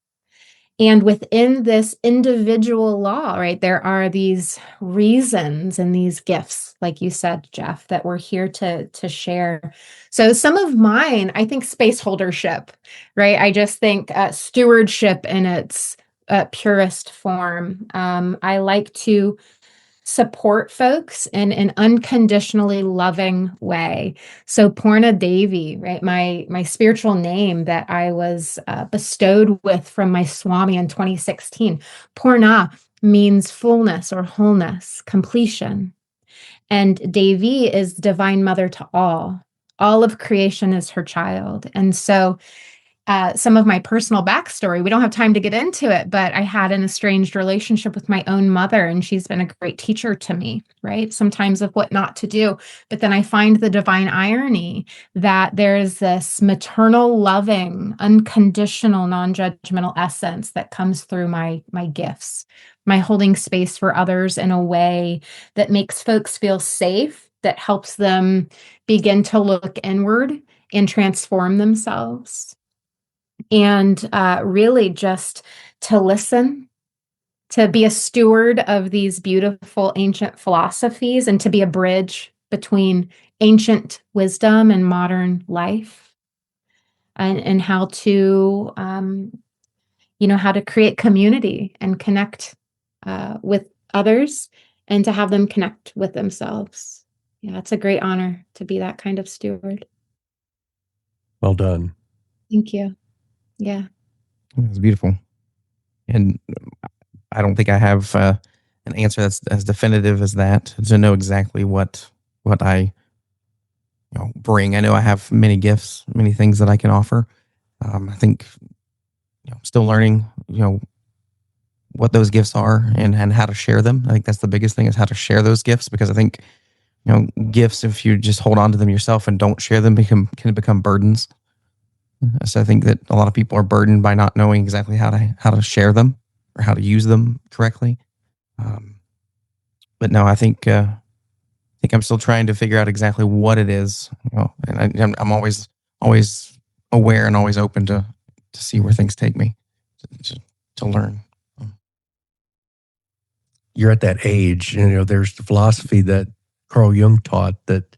And within this individual law, right, there are these reasons and these gifts, like you said, Jeff, that we're here to share. So some of mine, I think space holdership, right? I just think stewardship in its purest form. I like to support folks in an unconditionally loving way. So Purna Devi, right? My spiritual name that I was bestowed with from my Swami in 2016. Purna means fullness or wholeness, completion. And Devi is divine mother to all. All of creation is her child. And so some of my personal backstory, we don't have time to get into it, but I had an estranged relationship with my own mother, and she's been a great teacher to me, right? Sometimes of what not to do. But then I find the divine irony that there's this maternal, loving, unconditional, non-judgmental essence that comes through my gifts, my holding space for others in a way that makes folks feel safe, that helps them begin to look inward and transform themselves. And really just to listen, to be a steward of these beautiful ancient philosophies, and to be a bridge between ancient wisdom and modern life, and how to, how to create community and connect with others, and to have them connect with themselves. Yeah, it's a great honor to be that kind of steward. Well done. Thank you. Yeah. It was beautiful. And I don't think I have an answer that's as definitive as that to know exactly what I bring. I know I have many gifts, many things that I can offer. I think still learning what those gifts are and how to share them. I think that's the biggest thing, is how to share those gifts, because I think gifts, if you just hold on to them yourself and don't share them, can become burdens. So I think that a lot of people are burdened by not knowing exactly how to share them or how to use them correctly. But no, I think I'm still trying to figure out exactly what it is. And I'm always aware and always open to see where things take me, to learn. You're at that age, there's the philosophy that Carl Jung taught, that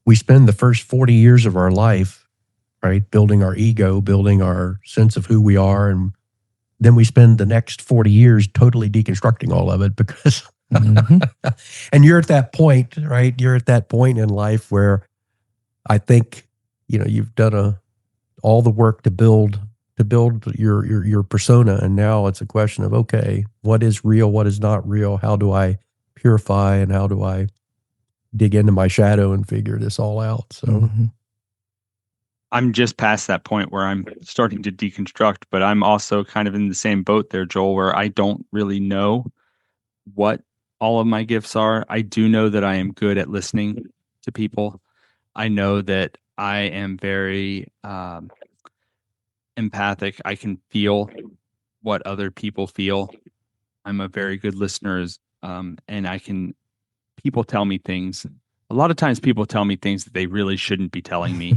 we spend the first 40 years of our life, right, building our ego, building our sense of who we are, and then we spend the next 40 years totally deconstructing all of it, because and you're at that point, right? You're at that point in life where I think you've done all the work to build to build your persona. And now it's a question of, okay, what is real? What is not real? How do I purify, and how do I dig into my shadow and figure this all out? So Mm-hmm. I'm just past that point where I'm starting to deconstruct, but I'm also kind of in the same boat there, Joel, where I don't really know what all of my gifts are. I do know that I am good at listening to people. I know that I am very empathic. I can feel what other people feel. I'm a very good listener, and people tell me things. A lot of times people tell me things that they really shouldn't be telling me.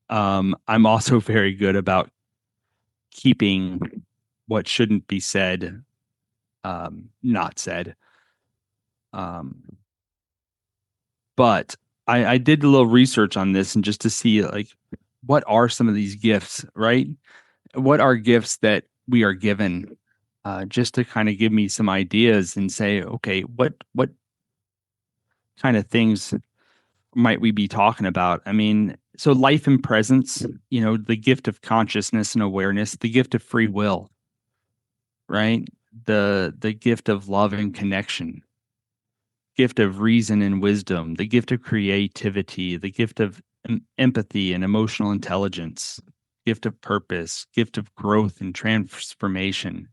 I'm also very good about keeping what shouldn't be said, not said. But I did a little research on this, and just to see, like, what are some of these gifts, right? What are gifts that we are given, just to kind of give me some ideas and say, okay, what kind of things might we be talking about? I mean, so life and presence, the gift of consciousness and awareness, the gift of free will, right? The gift of love and connection, gift of reason and wisdom, the gift of creativity, the gift of empathy and emotional intelligence, gift of purpose, gift of growth and transformation.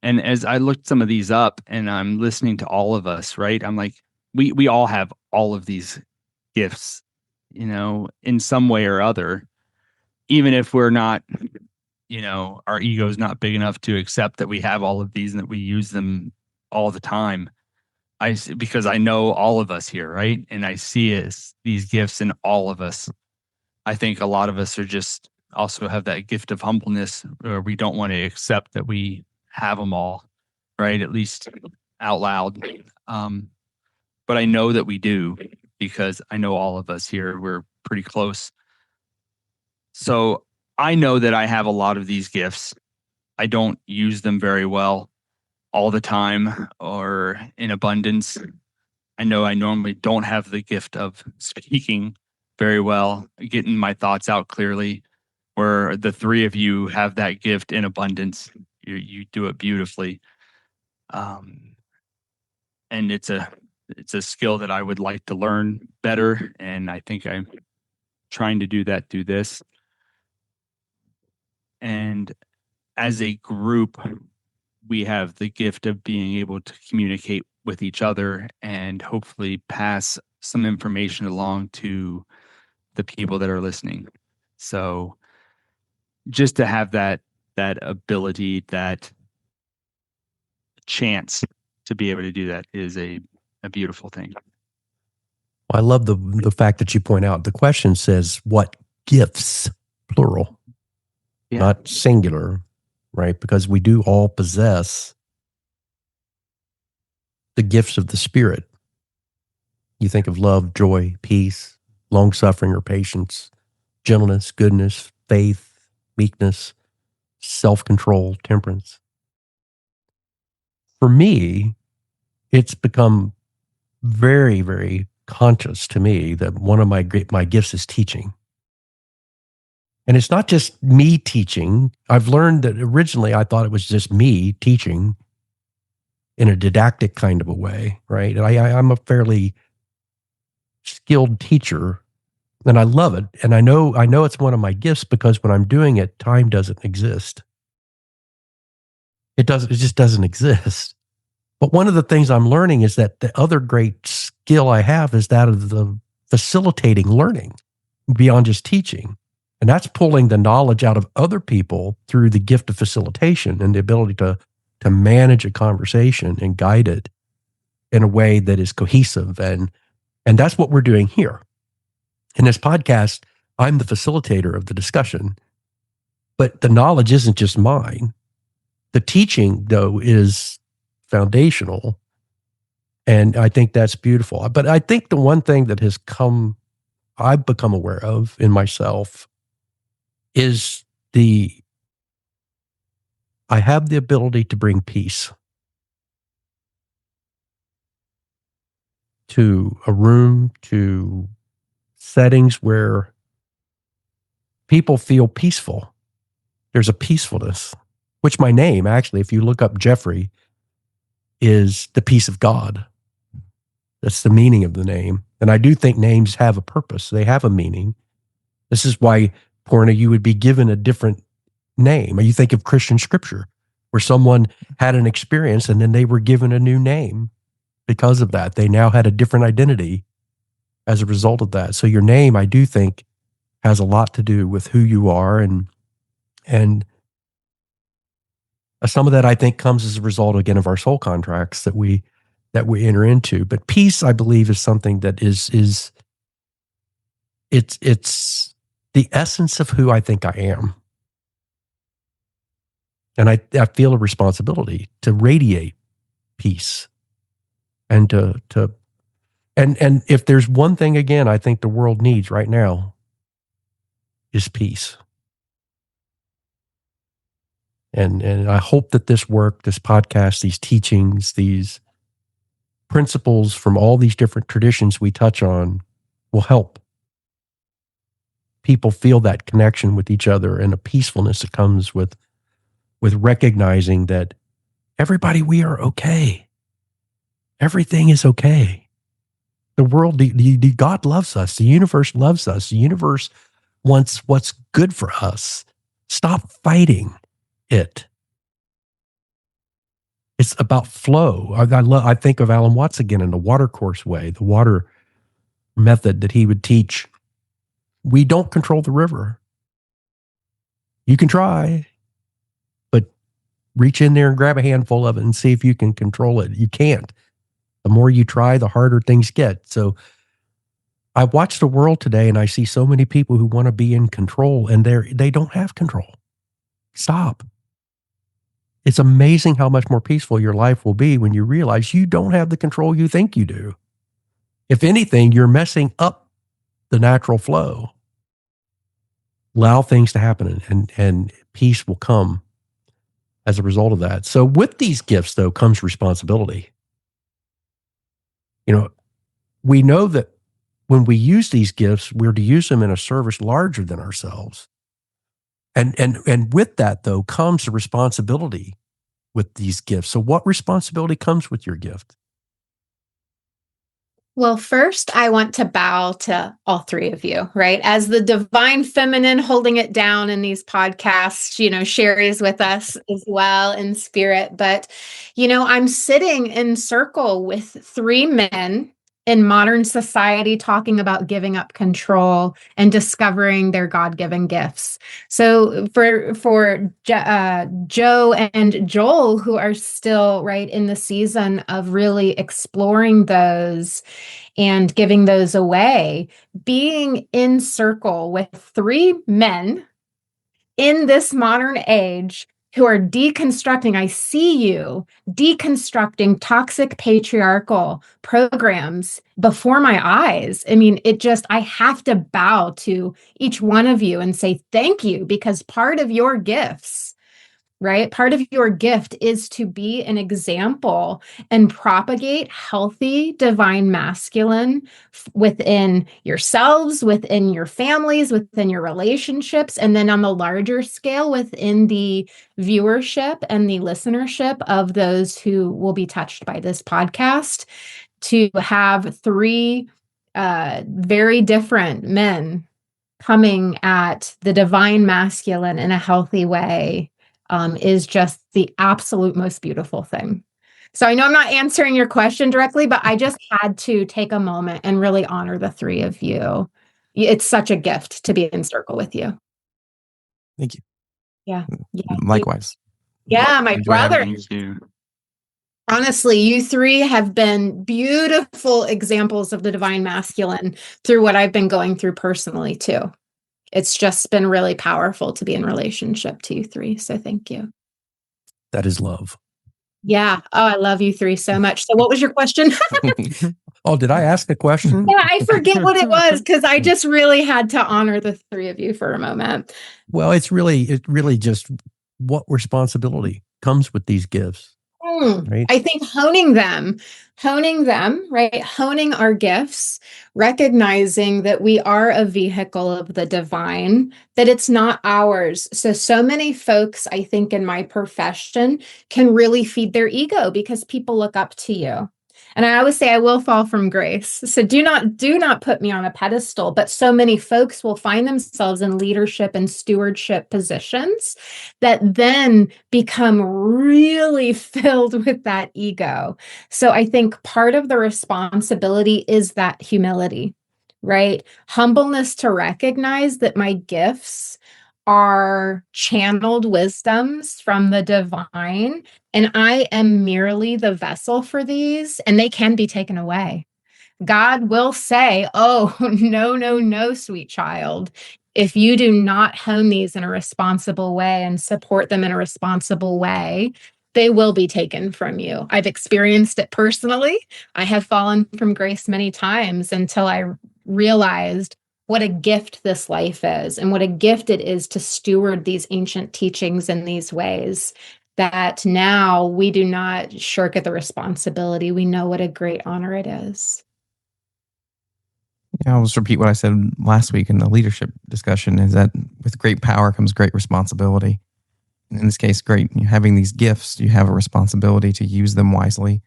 And as I looked some of these up and I'm listening to all of us, right? I'm like, we all have all of these gifts, in some way or other, even if we're not, our ego is not big enough to accept that we have all of these and that we use them all the time. Because I know all of us here, right? And I see these gifts in all of us. I think a lot of us are just also have that gift of humbleness, where we don't want to accept that we have them all, right? At least out loud. But I know that we do, because I know all of us here, we're pretty close. So I know that I have a lot of these gifts. I don't use them very well all the time or in abundance. I know I normally don't have the gift of speaking very well, getting my thoughts out clearly, where the three of you have that gift in abundance. You do it beautifully. And it's a skill that I would like to learn better. And I think I'm trying to do that through this. And as a group, we have the gift of being able to communicate with each other and hopefully pass some information along to the people that are listening. So just to have that ability, that chance to be able to do that is a beautiful thing. I love the fact that you point out the question says, what gifts, plural, not singular, right? Because we do all possess the gifts of the Spirit. You think of love, joy, peace, long-suffering or patience, gentleness, goodness, faith, meekness, self-control, temperance. For me, it's become very, very conscious to me that one of my gifts is teaching. And it's not just me teaching. I've learned that originally I thought it was just me teaching in a didactic kind of a way, right? And I'm a fairly skilled teacher, and I love it. And I know it's one of my gifts, because when I'm doing it, time doesn't exist. It just doesn't exist. But one of the things I'm learning is that the other great skill I have is that of the facilitating learning beyond just teaching. And that's pulling the knowledge out of other people through the gift of facilitation and the ability to manage a conversation and guide it in a way that is cohesive. And that's what we're doing here. In this podcast, I'm the facilitator of the discussion, but the knowledge isn't just mine. The teaching, though, is foundational. And I think that's beautiful. But I think the one thing that I've become aware of in myself is I have the ability to bring peace to a room, to settings where people feel peaceful. there's a peacefulness, which my name, actually, if you look up Jeffrey, is the peace of God. That's the meaning of the name. And I do think names have a purpose. They have a meaning. This is why, Purna, you would be given a different name. You think of Christian scripture, where someone had an experience and then they were given a new name because of that. They now had a different identity as a result of that. So your name, I do think, has a lot to do with who you are, and some of that, I think, comes as a result, again, of our soul contracts that we enter into. But peace, I believe, is something that it's the essence of who I think I am. And I feel a responsibility to radiate peace, and and if there's one thing, again, I think the world needs right now is peace. And I hope that this work, this podcast, these teachings, these principles from all these different traditions we touch on will help people feel that connection with each other and a peacefulness that comes with recognizing that everybody, we are okay. Everything is okay. The world, God loves us. The universe loves us. The universe wants what's good for us. Stop fighting it. It's about flow. I think of Alan Watts again in the water course way, the water method that he would teach. We don't control the river. You can try, but reach in there and grab a handful of it and see if you can control it. You can't. The more you try, the harder things get. So I watch the world today and I see so many people who want to be in control, and they don't have control. Stop. It's amazing how much more peaceful your life will be when you realize you don't have the control you think you do. If anything, you're messing up the natural flow. Allow things to happen, and peace will come as a result of that. So with these gifts, though, comes responsibility. We know that when we use these gifts, we're to use them in a service larger than ourselves. And with that, though, comes the responsibility with these gifts. So what responsibility comes with your gift? Well, first, I want to bow to all three of you, right? As the divine feminine holding it down in these podcasts, Sherry's with us as well in spirit. But, I'm sitting in circle with three men in modern society talking about giving up control and discovering their God-given gifts. So for Joe and Joel, who are still right in the season of really exploring those and giving those away, being in circle with three men in this modern age who are deconstructing, I see you deconstructing toxic patriarchal programs before my eyes. I mean, I have to bow to each one of you and say thank you, because part of your gifts, right? Part of your gift is to be an example and propagate healthy divine masculine within yourselves, within your families, within your relationships, and then on the larger scale within the viewership and the listenership of those who will be touched by this podcast. To have three very different men coming at the divine masculine in a healthy way is just the absolute most beautiful thing. So I know I'm not answering your question directly, but I just had to take a moment and really honor the three of you. It's such a gift to be in circle with you. Thank you. Yeah. Likewise. Yeah, my brother. Thank you. Honestly, you three have been beautiful examples of the divine masculine through what I've been going through personally too. It's just been really powerful to be in relationship to you three. So thank you. That is love. Yeah. Oh, I love you three so much. So what was your question? Oh, did I ask a question? Yeah, I forget what it was because I just really had to honor the three of you for a moment. Well, it's really just what responsibility comes with these gifts. Right? I think honing them, right? Honing our gifts, recognizing that we are a vehicle of the divine, that it's not ours. So many folks, I think, in my profession can really feed their ego because people look up to you. And I always say I will fall from grace. So do not put me on a pedestal. But so many folks will find themselves in leadership and stewardship positions that then become really filled with that ego. So I think part of the responsibility is that humility, right? Humbleness to recognize that my gifts are channeled wisdoms from the divine, and I am merely the vessel for these, and they can be taken away. God will say, oh, no, no, no, sweet child. If you do not hone these in a responsible way and support them in a responsible way, they will be taken from you. I've experienced it personally. I have fallen from grace many times until I realized what a gift this life is and what a gift it is to steward these ancient teachings in these ways, that now we do not shirk at the responsibility. We know what a great honor it is. Yeah, I'll just repeat what I said last week in the leadership discussion, is that with great power comes great responsibility. In this case, having these gifts, you have a responsibility to use them wisely,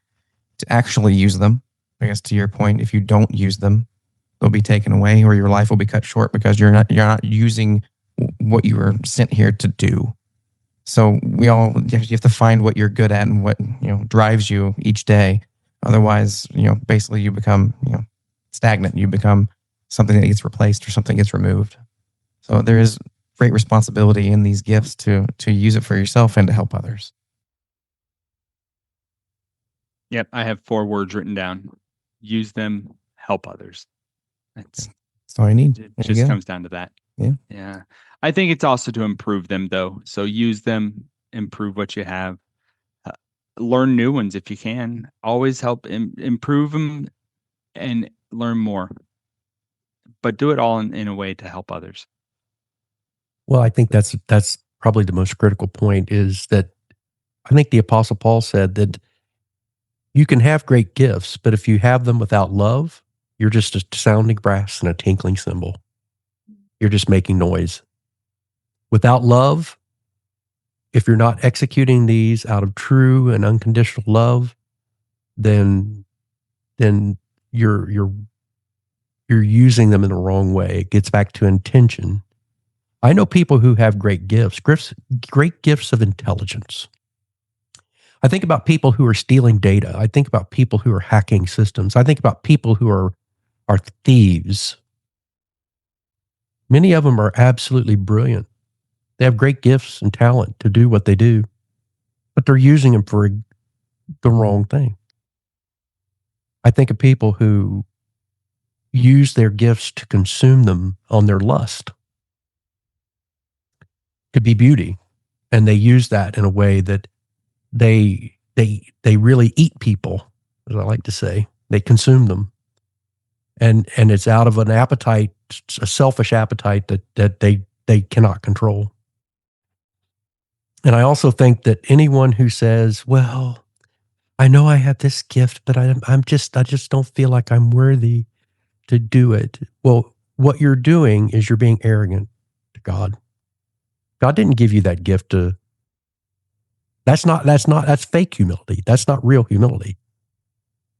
to actually use them. I guess to your point, if you don't use them, they'll be taken away, or your life will be cut short because you're not using what you were sent here to do. So you have to find what you're good at and what drives you each day. Otherwise, basically you become stagnant. You become something that gets replaced or something gets removed. So there is great responsibility in these gifts to use it for yourself and to help others. Yep, I have 4 words written down. Use them, help others. That's all you need. It just comes down to that. Yeah. I think it's also to improve them, though. So use them, improve what you have, learn new ones if you can. Always help improve them and learn more. But do it all in a way to help others. Well, I think that's probably the most critical point, is that I think the Apostle Paul said that you can have great gifts, but if you have them without love, you're just a sounding brass and a tinkling cymbal. You're just making noise. Without love, if you're not executing these out of true and unconditional love, then you're using them in the wrong way. It gets back to intention. I know people who have great gifts of intelligence. I think about people who are stealing data. I think about people who are hacking systems. I think about people who are thieves. Many of them are absolutely brilliant. They have great gifts and talent to do what they do, but they're using them for the wrong thing. I think of people who use their gifts to consume them on their lust. Could be beauty, and they use that in a way that they really eat people, as I like to say. They consume them, and it's out of an appetite, a selfish appetite that they cannot control. And I also think that anyone who says, "Well, I know I have this gift, but I just don't feel like I'm worthy to do it." Well, what you're doing is you're being arrogant to God. God didn't give you that gift to. That's fake humility. That's not real humility.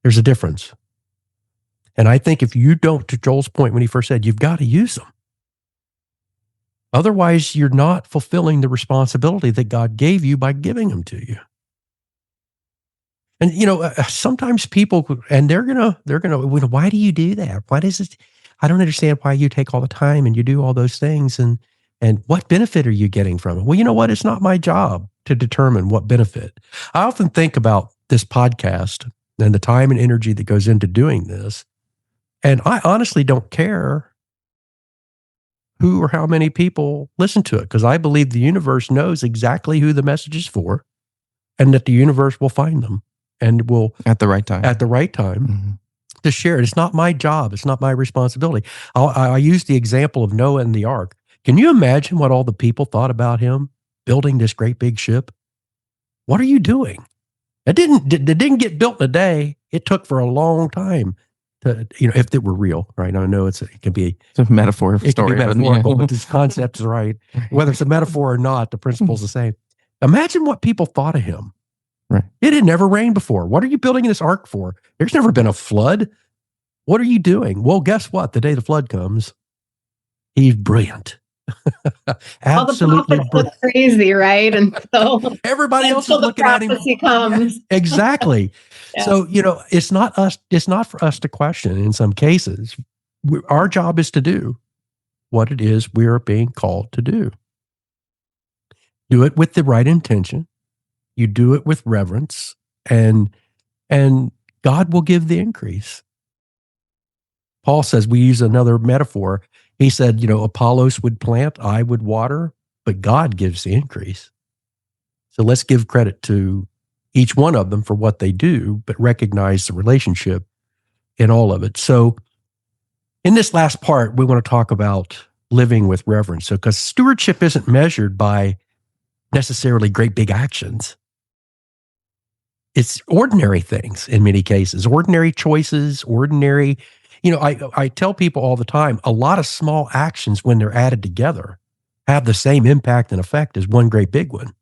There's a difference. And I think if you don't, to Joel's point when he first said, you've got to use them. Otherwise, you're not fulfilling the responsibility that God gave you by giving them to you. And, sometimes people, and they're gonna, why do you do that? Why does it? I don't understand why you take all the time and you do all those things, and what benefit are you getting from it? Well, you know what? It's not my job to determine what benefit. I often think about this podcast and the time and energy that goes into doing this, and I honestly don't care who or how many people listen to it, because I believe the universe knows exactly who the message is for, and that the universe will find them and will at the right time mm-hmm. to share it. It's not my job. It's not my responsibility. I use the example of Noah and the ark. Can you imagine what all the people thought about him building this great big ship? What are you doing? It didn't get built in a day. It took for a long time to, if it were real, right? I know it can be It's a metaphor it can story, be metaphorical, but but this concept is right. Whether it's a metaphor or not, the principle's the same. Imagine what people thought of him. Right. It had never rained before. What are you building this ark for? There's never been a flood. What are you doing? Well, guess what? The day the flood comes, he's brilliant. Absolutely All the prophets look crazy, right? And so everybody else is looking at him. Prophecy comes. Yeah, exactly. Yeah. So, it's not for us to question in some cases. Our job is to do what it is we are being called to do. Do it with the right intention. You do it with reverence, and God will give the increase. Paul says, we use another metaphor. He said, Apollos would plant, I would water, but God gives the increase. So let's give credit to each one of them for what they do, but recognize the relationship in all of it. So in this last part, we want to talk about living with reverence. So, because stewardship isn't measured by necessarily great big actions. It's ordinary things in many cases, ordinary choices, ordinary, I tell people all the time, a lot of small actions when they're added together have the same impact and effect as one great big one.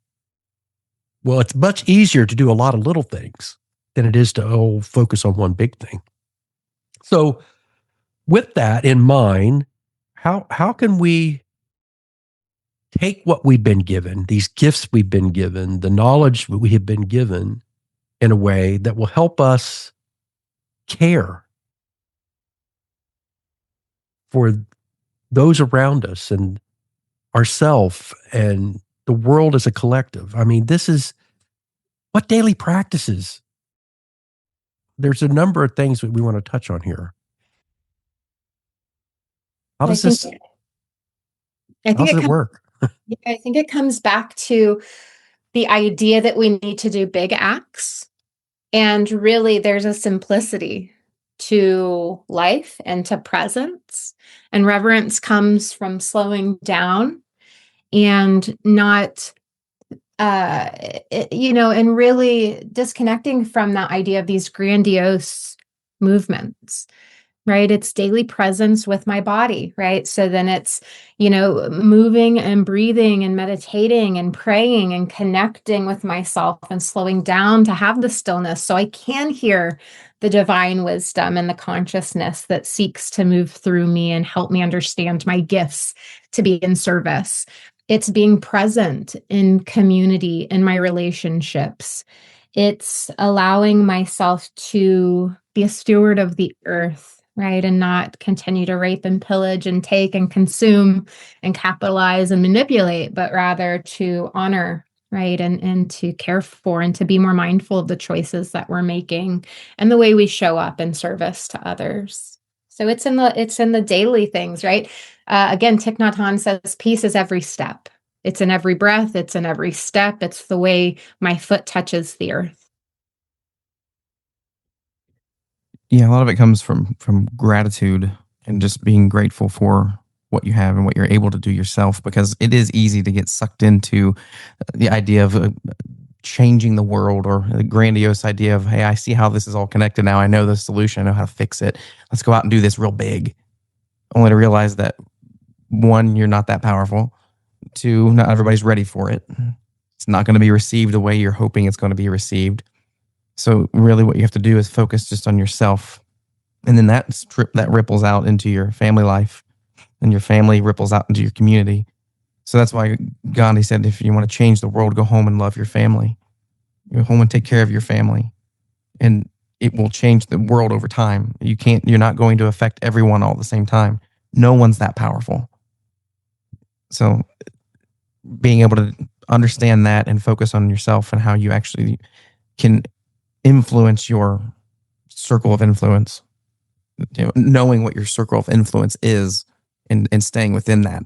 Well, it's much easier to do a lot of little things than it is to focus on one big thing. So with that in mind, how can we take what we've been given, these gifts we've been given, the knowledge that we have been given in a way that will help us care for those around us and ourselves and the world as a collective? I mean, this is what daily practices. There's a number of things that we want to touch on here. How does it work? Yeah, I think it comes back to the idea that we need to do big acts. And really, there's a simplicity to life and to presence. And reverence comes from slowing down and not, and really disconnecting from that idea of these grandiose movements. Right? It's daily presence with my body, right? So then it's, moving and breathing and meditating and praying and connecting with myself and slowing down to have the stillness so I can hear the divine wisdom and the consciousness that seeks to move through me and help me understand my gifts to be in service. It's being present in community, in my relationships. It's allowing myself to be a steward of the earth, right? And not continue to rape and pillage and take and consume and capitalize and manipulate, but rather to honor, right? And to care for and to be more mindful of the choices that we're making and the way we show up in service to others. So it's in the daily things, right? Again, Thich Nhat Hanh says, peace is every step. It's in every breath. It's in every step. It's the way my foot touches the earth. Yeah, a lot of it comes from gratitude and just being grateful for what you have and what you're able to do yourself, because it is easy to get sucked into the idea of changing the world, or the grandiose idea of, hey, I see how this is all connected now. I know the solution. I know how to fix it. Let's go out and do this real big. Only to realize that, one, you're not that powerful. Two, not everybody's ready for it. It's not going to be received the way you're hoping it's going to be received. So really what you have to do is focus just on yourself. And then that ripples out into your family life, and your family ripples out into your community. So that's why Gandhi said, if you want to change the world, go home and love your family. Go home and take care of your family. And it will change the world over time. You're not going to affect everyone all at the same time. No one's that powerful. So being able to understand that and focus on yourself and how you actually can influence your circle of influence, knowing what your circle of influence is and staying within that.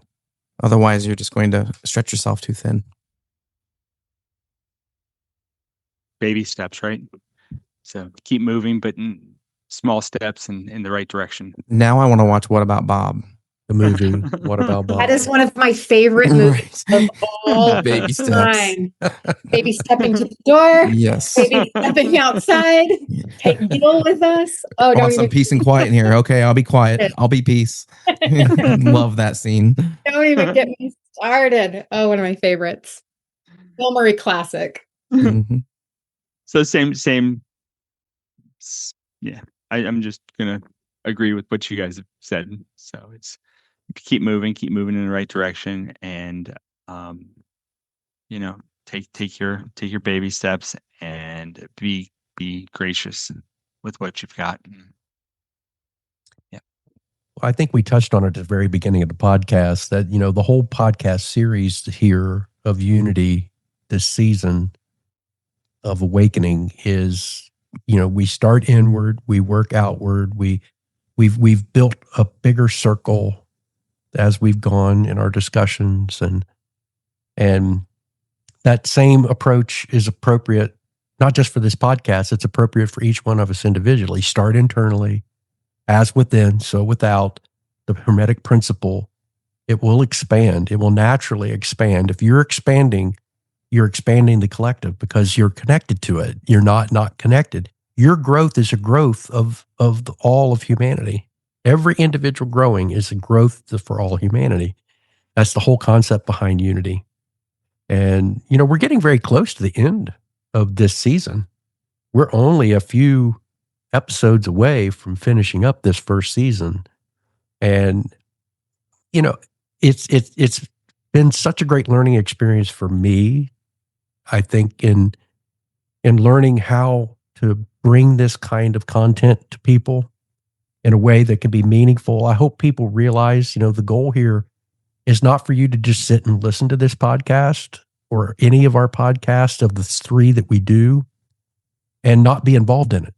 Otherwise, you're just going to stretch yourself too thin. Baby steps, right? So keep moving, but in small steps and in the right direction. Now I want to watch What About Bob? the movie What About Bob? That is one of my favorite movies of all Baby steps. time. Baby stepping to the door. Yes. Baby stepping outside. Take Gil with us. Oh, I don't want some even, peace and quiet in here. Okay, I'll be quiet. I'll be peace. Love that scene. don't even get me started. Oh, one of my favorites. Bill Murray classic. Mhm. So yeah. I'm just gonna agree with what you guys have said. So it's keep moving in the right direction, and take your baby steps and be gracious with what you've got. Yeah. I think we touched on it at the very beginning of the podcast that, the whole podcast series here of Unity this season of awakening is, we start inward, we work outward, we've built a bigger circle as we've gone in our discussions, and that same approach is appropriate not just for this podcast, it's appropriate for each one of us individually. Start internally, as within, so without. The Hermetic principle, it will expand. It will naturally expand. If you're expanding the collective because you're connected to it. You're not connected. Your growth is a growth of all of humanity. Every individual growing is a growth for all humanity. That's the whole concept behind unity. And, we're getting very close to the end of this season. We're only a few episodes away from finishing up this first season. And, it's been such a great learning experience for me, I think, in learning how to bring this kind of content to people in a way that can be meaningful. I hope people realize, the goal here is not for you to just sit and listen to this podcast or any of our podcasts of the 3 that we do and not be involved in it.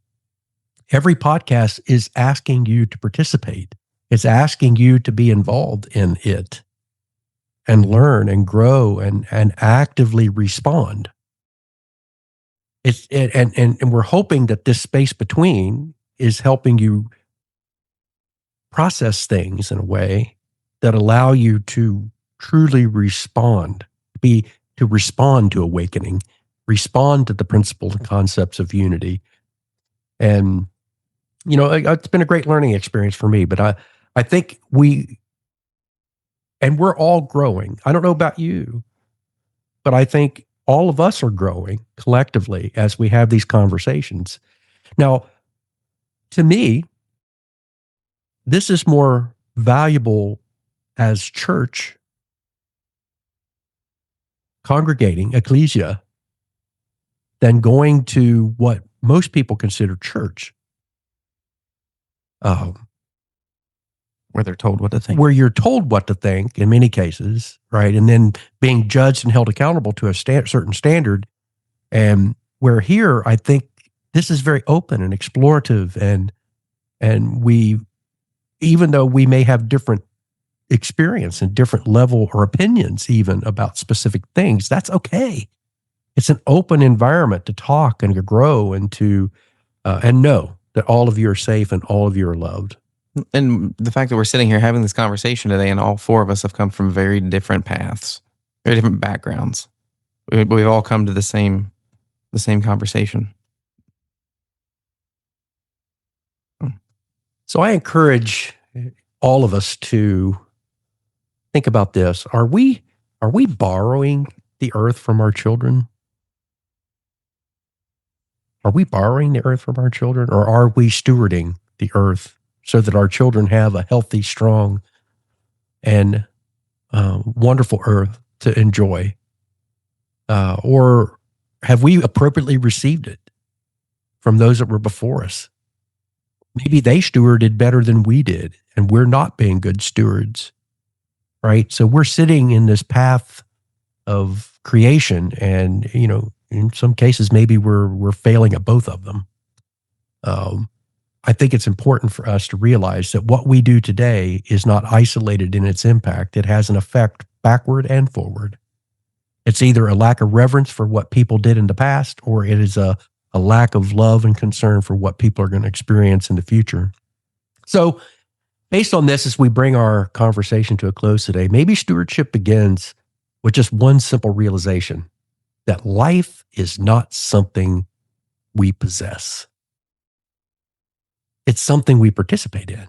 Every podcast is asking you to participate. It's asking you to be involved in it and learn and grow and actively respond. And we're hoping that this space between is helping you process things in a way that allow you to truly respond, to respond to awakening, respond to the principles and concepts of unity. And, it's been a great learning experience for me, but I think we're all growing. I don't know about you, but I think all of us are growing collectively as we have these conversations. Now, to me, this is more valuable as church, congregating, ecclesia, than going to what most people consider church. Where they're told what to think. Where you're told what to think in many cases, right? And then being judged and held accountable to a certain standard. And where here, I think this is very open and explorative. And we, even though we may have different experience and different level or opinions even about specific things, that's okay. It's an open environment to talk and to grow and to, and know that all of you are safe and all of you are loved. And the fact that we're sitting here having this conversation today, and all 4 of us have come from very different paths, very different backgrounds. We've all come to the same conversation. So I encourage all of us to think about this. Are we borrowing the earth from our children? Are we borrowing the earth from our children, or are we stewarding the earth so that our children have a healthy, strong, and wonderful earth to enjoy? Or have we appropriately received it from those that were before us? Maybe they stewarded better than we did, and we're not being good stewards, right? So we're sitting in this path of creation, and, in some cases, maybe we're failing at both of them. I think it's important for us to realize that what we do today is not isolated in its impact. It has an effect backward and forward. It's either a lack of reverence for what people did in the past, or it is a lack of love and concern for what people are going to experience in the future. So Based on this, as we bring our conversation to a close today, maybe stewardship begins with just one simple realization that life is not something we possess. It's something we participate in.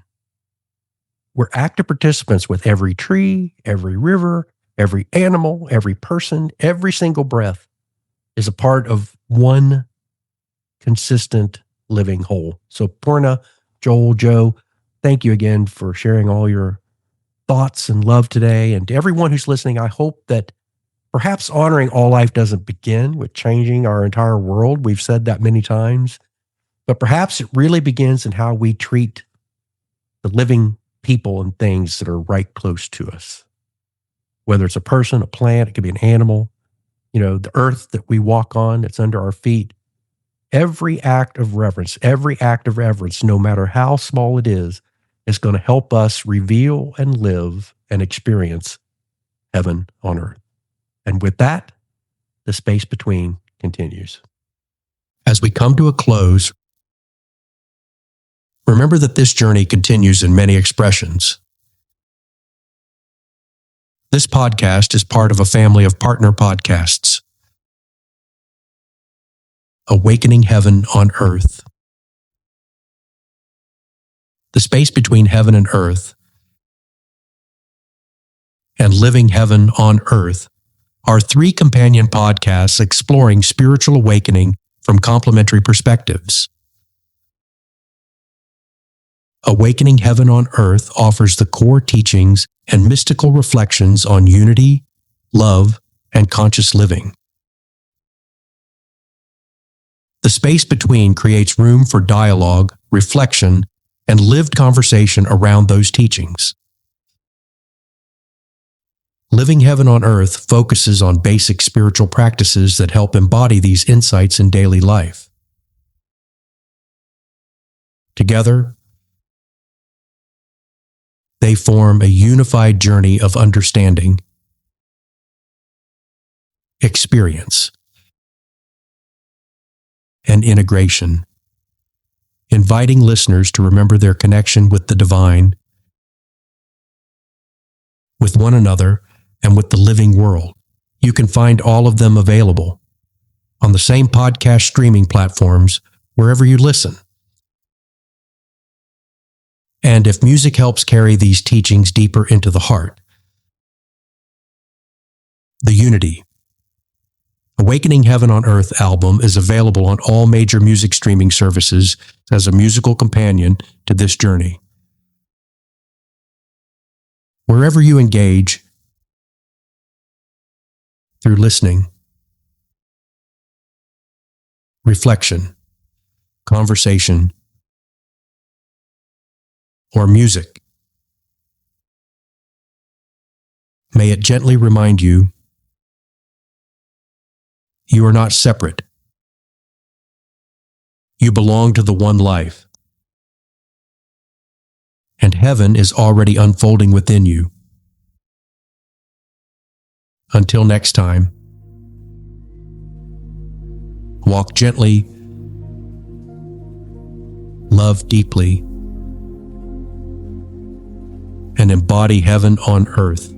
We're active participants with every tree, every river, every animal, every person, every single breath is a part of one consistent living whole. So Purna, Joel, Joe, thank you again for sharing all your thoughts and love today. And to everyone who's listening, I hope that perhaps honoring all life doesn't begin with changing our entire world. We've said that many times, but perhaps it really begins in how we treat the living people and things that are right close to us. Whether it's a person, a plant, it could be an animal, the earth that we walk on, that's under our feet. Every act of reverence, no matter how small it is going to help us reveal and live and experience heaven on earth. And with that, the space between continues. As we come to a close, remember that this journey continues in many expressions. This podcast is part of a family of partner podcasts. Awakening Heaven on Earth. The space between heaven and earth and Living Heaven on Earth are 3 companion podcasts exploring spiritual awakening from complementary perspectives. Awakening Heaven on Earth offers the core teachings and mystical reflections on unity, love, and conscious living. The space between creates room for dialogue, reflection, and lived conversation around those teachings. Living Heaven on Earth focuses on basic spiritual practices that help embody these insights in daily life. Together, they form a unified journey of understanding, experience, and integration, inviting listeners to remember their connection with the divine, with one another, and with the living world. You can find all of them available on the same podcast streaming platforms wherever you listen. And if music helps carry these teachings deeper into the heart, the Unity, Awakening Heaven on Earth album is available on all major music streaming services as a musical companion to this journey. Wherever you engage, through listening, reflection, conversation, or music, may it gently remind you you are not separate. You belong to the one life. And heaven is already unfolding within you. Until next time, walk gently, love deeply, and embody heaven on earth.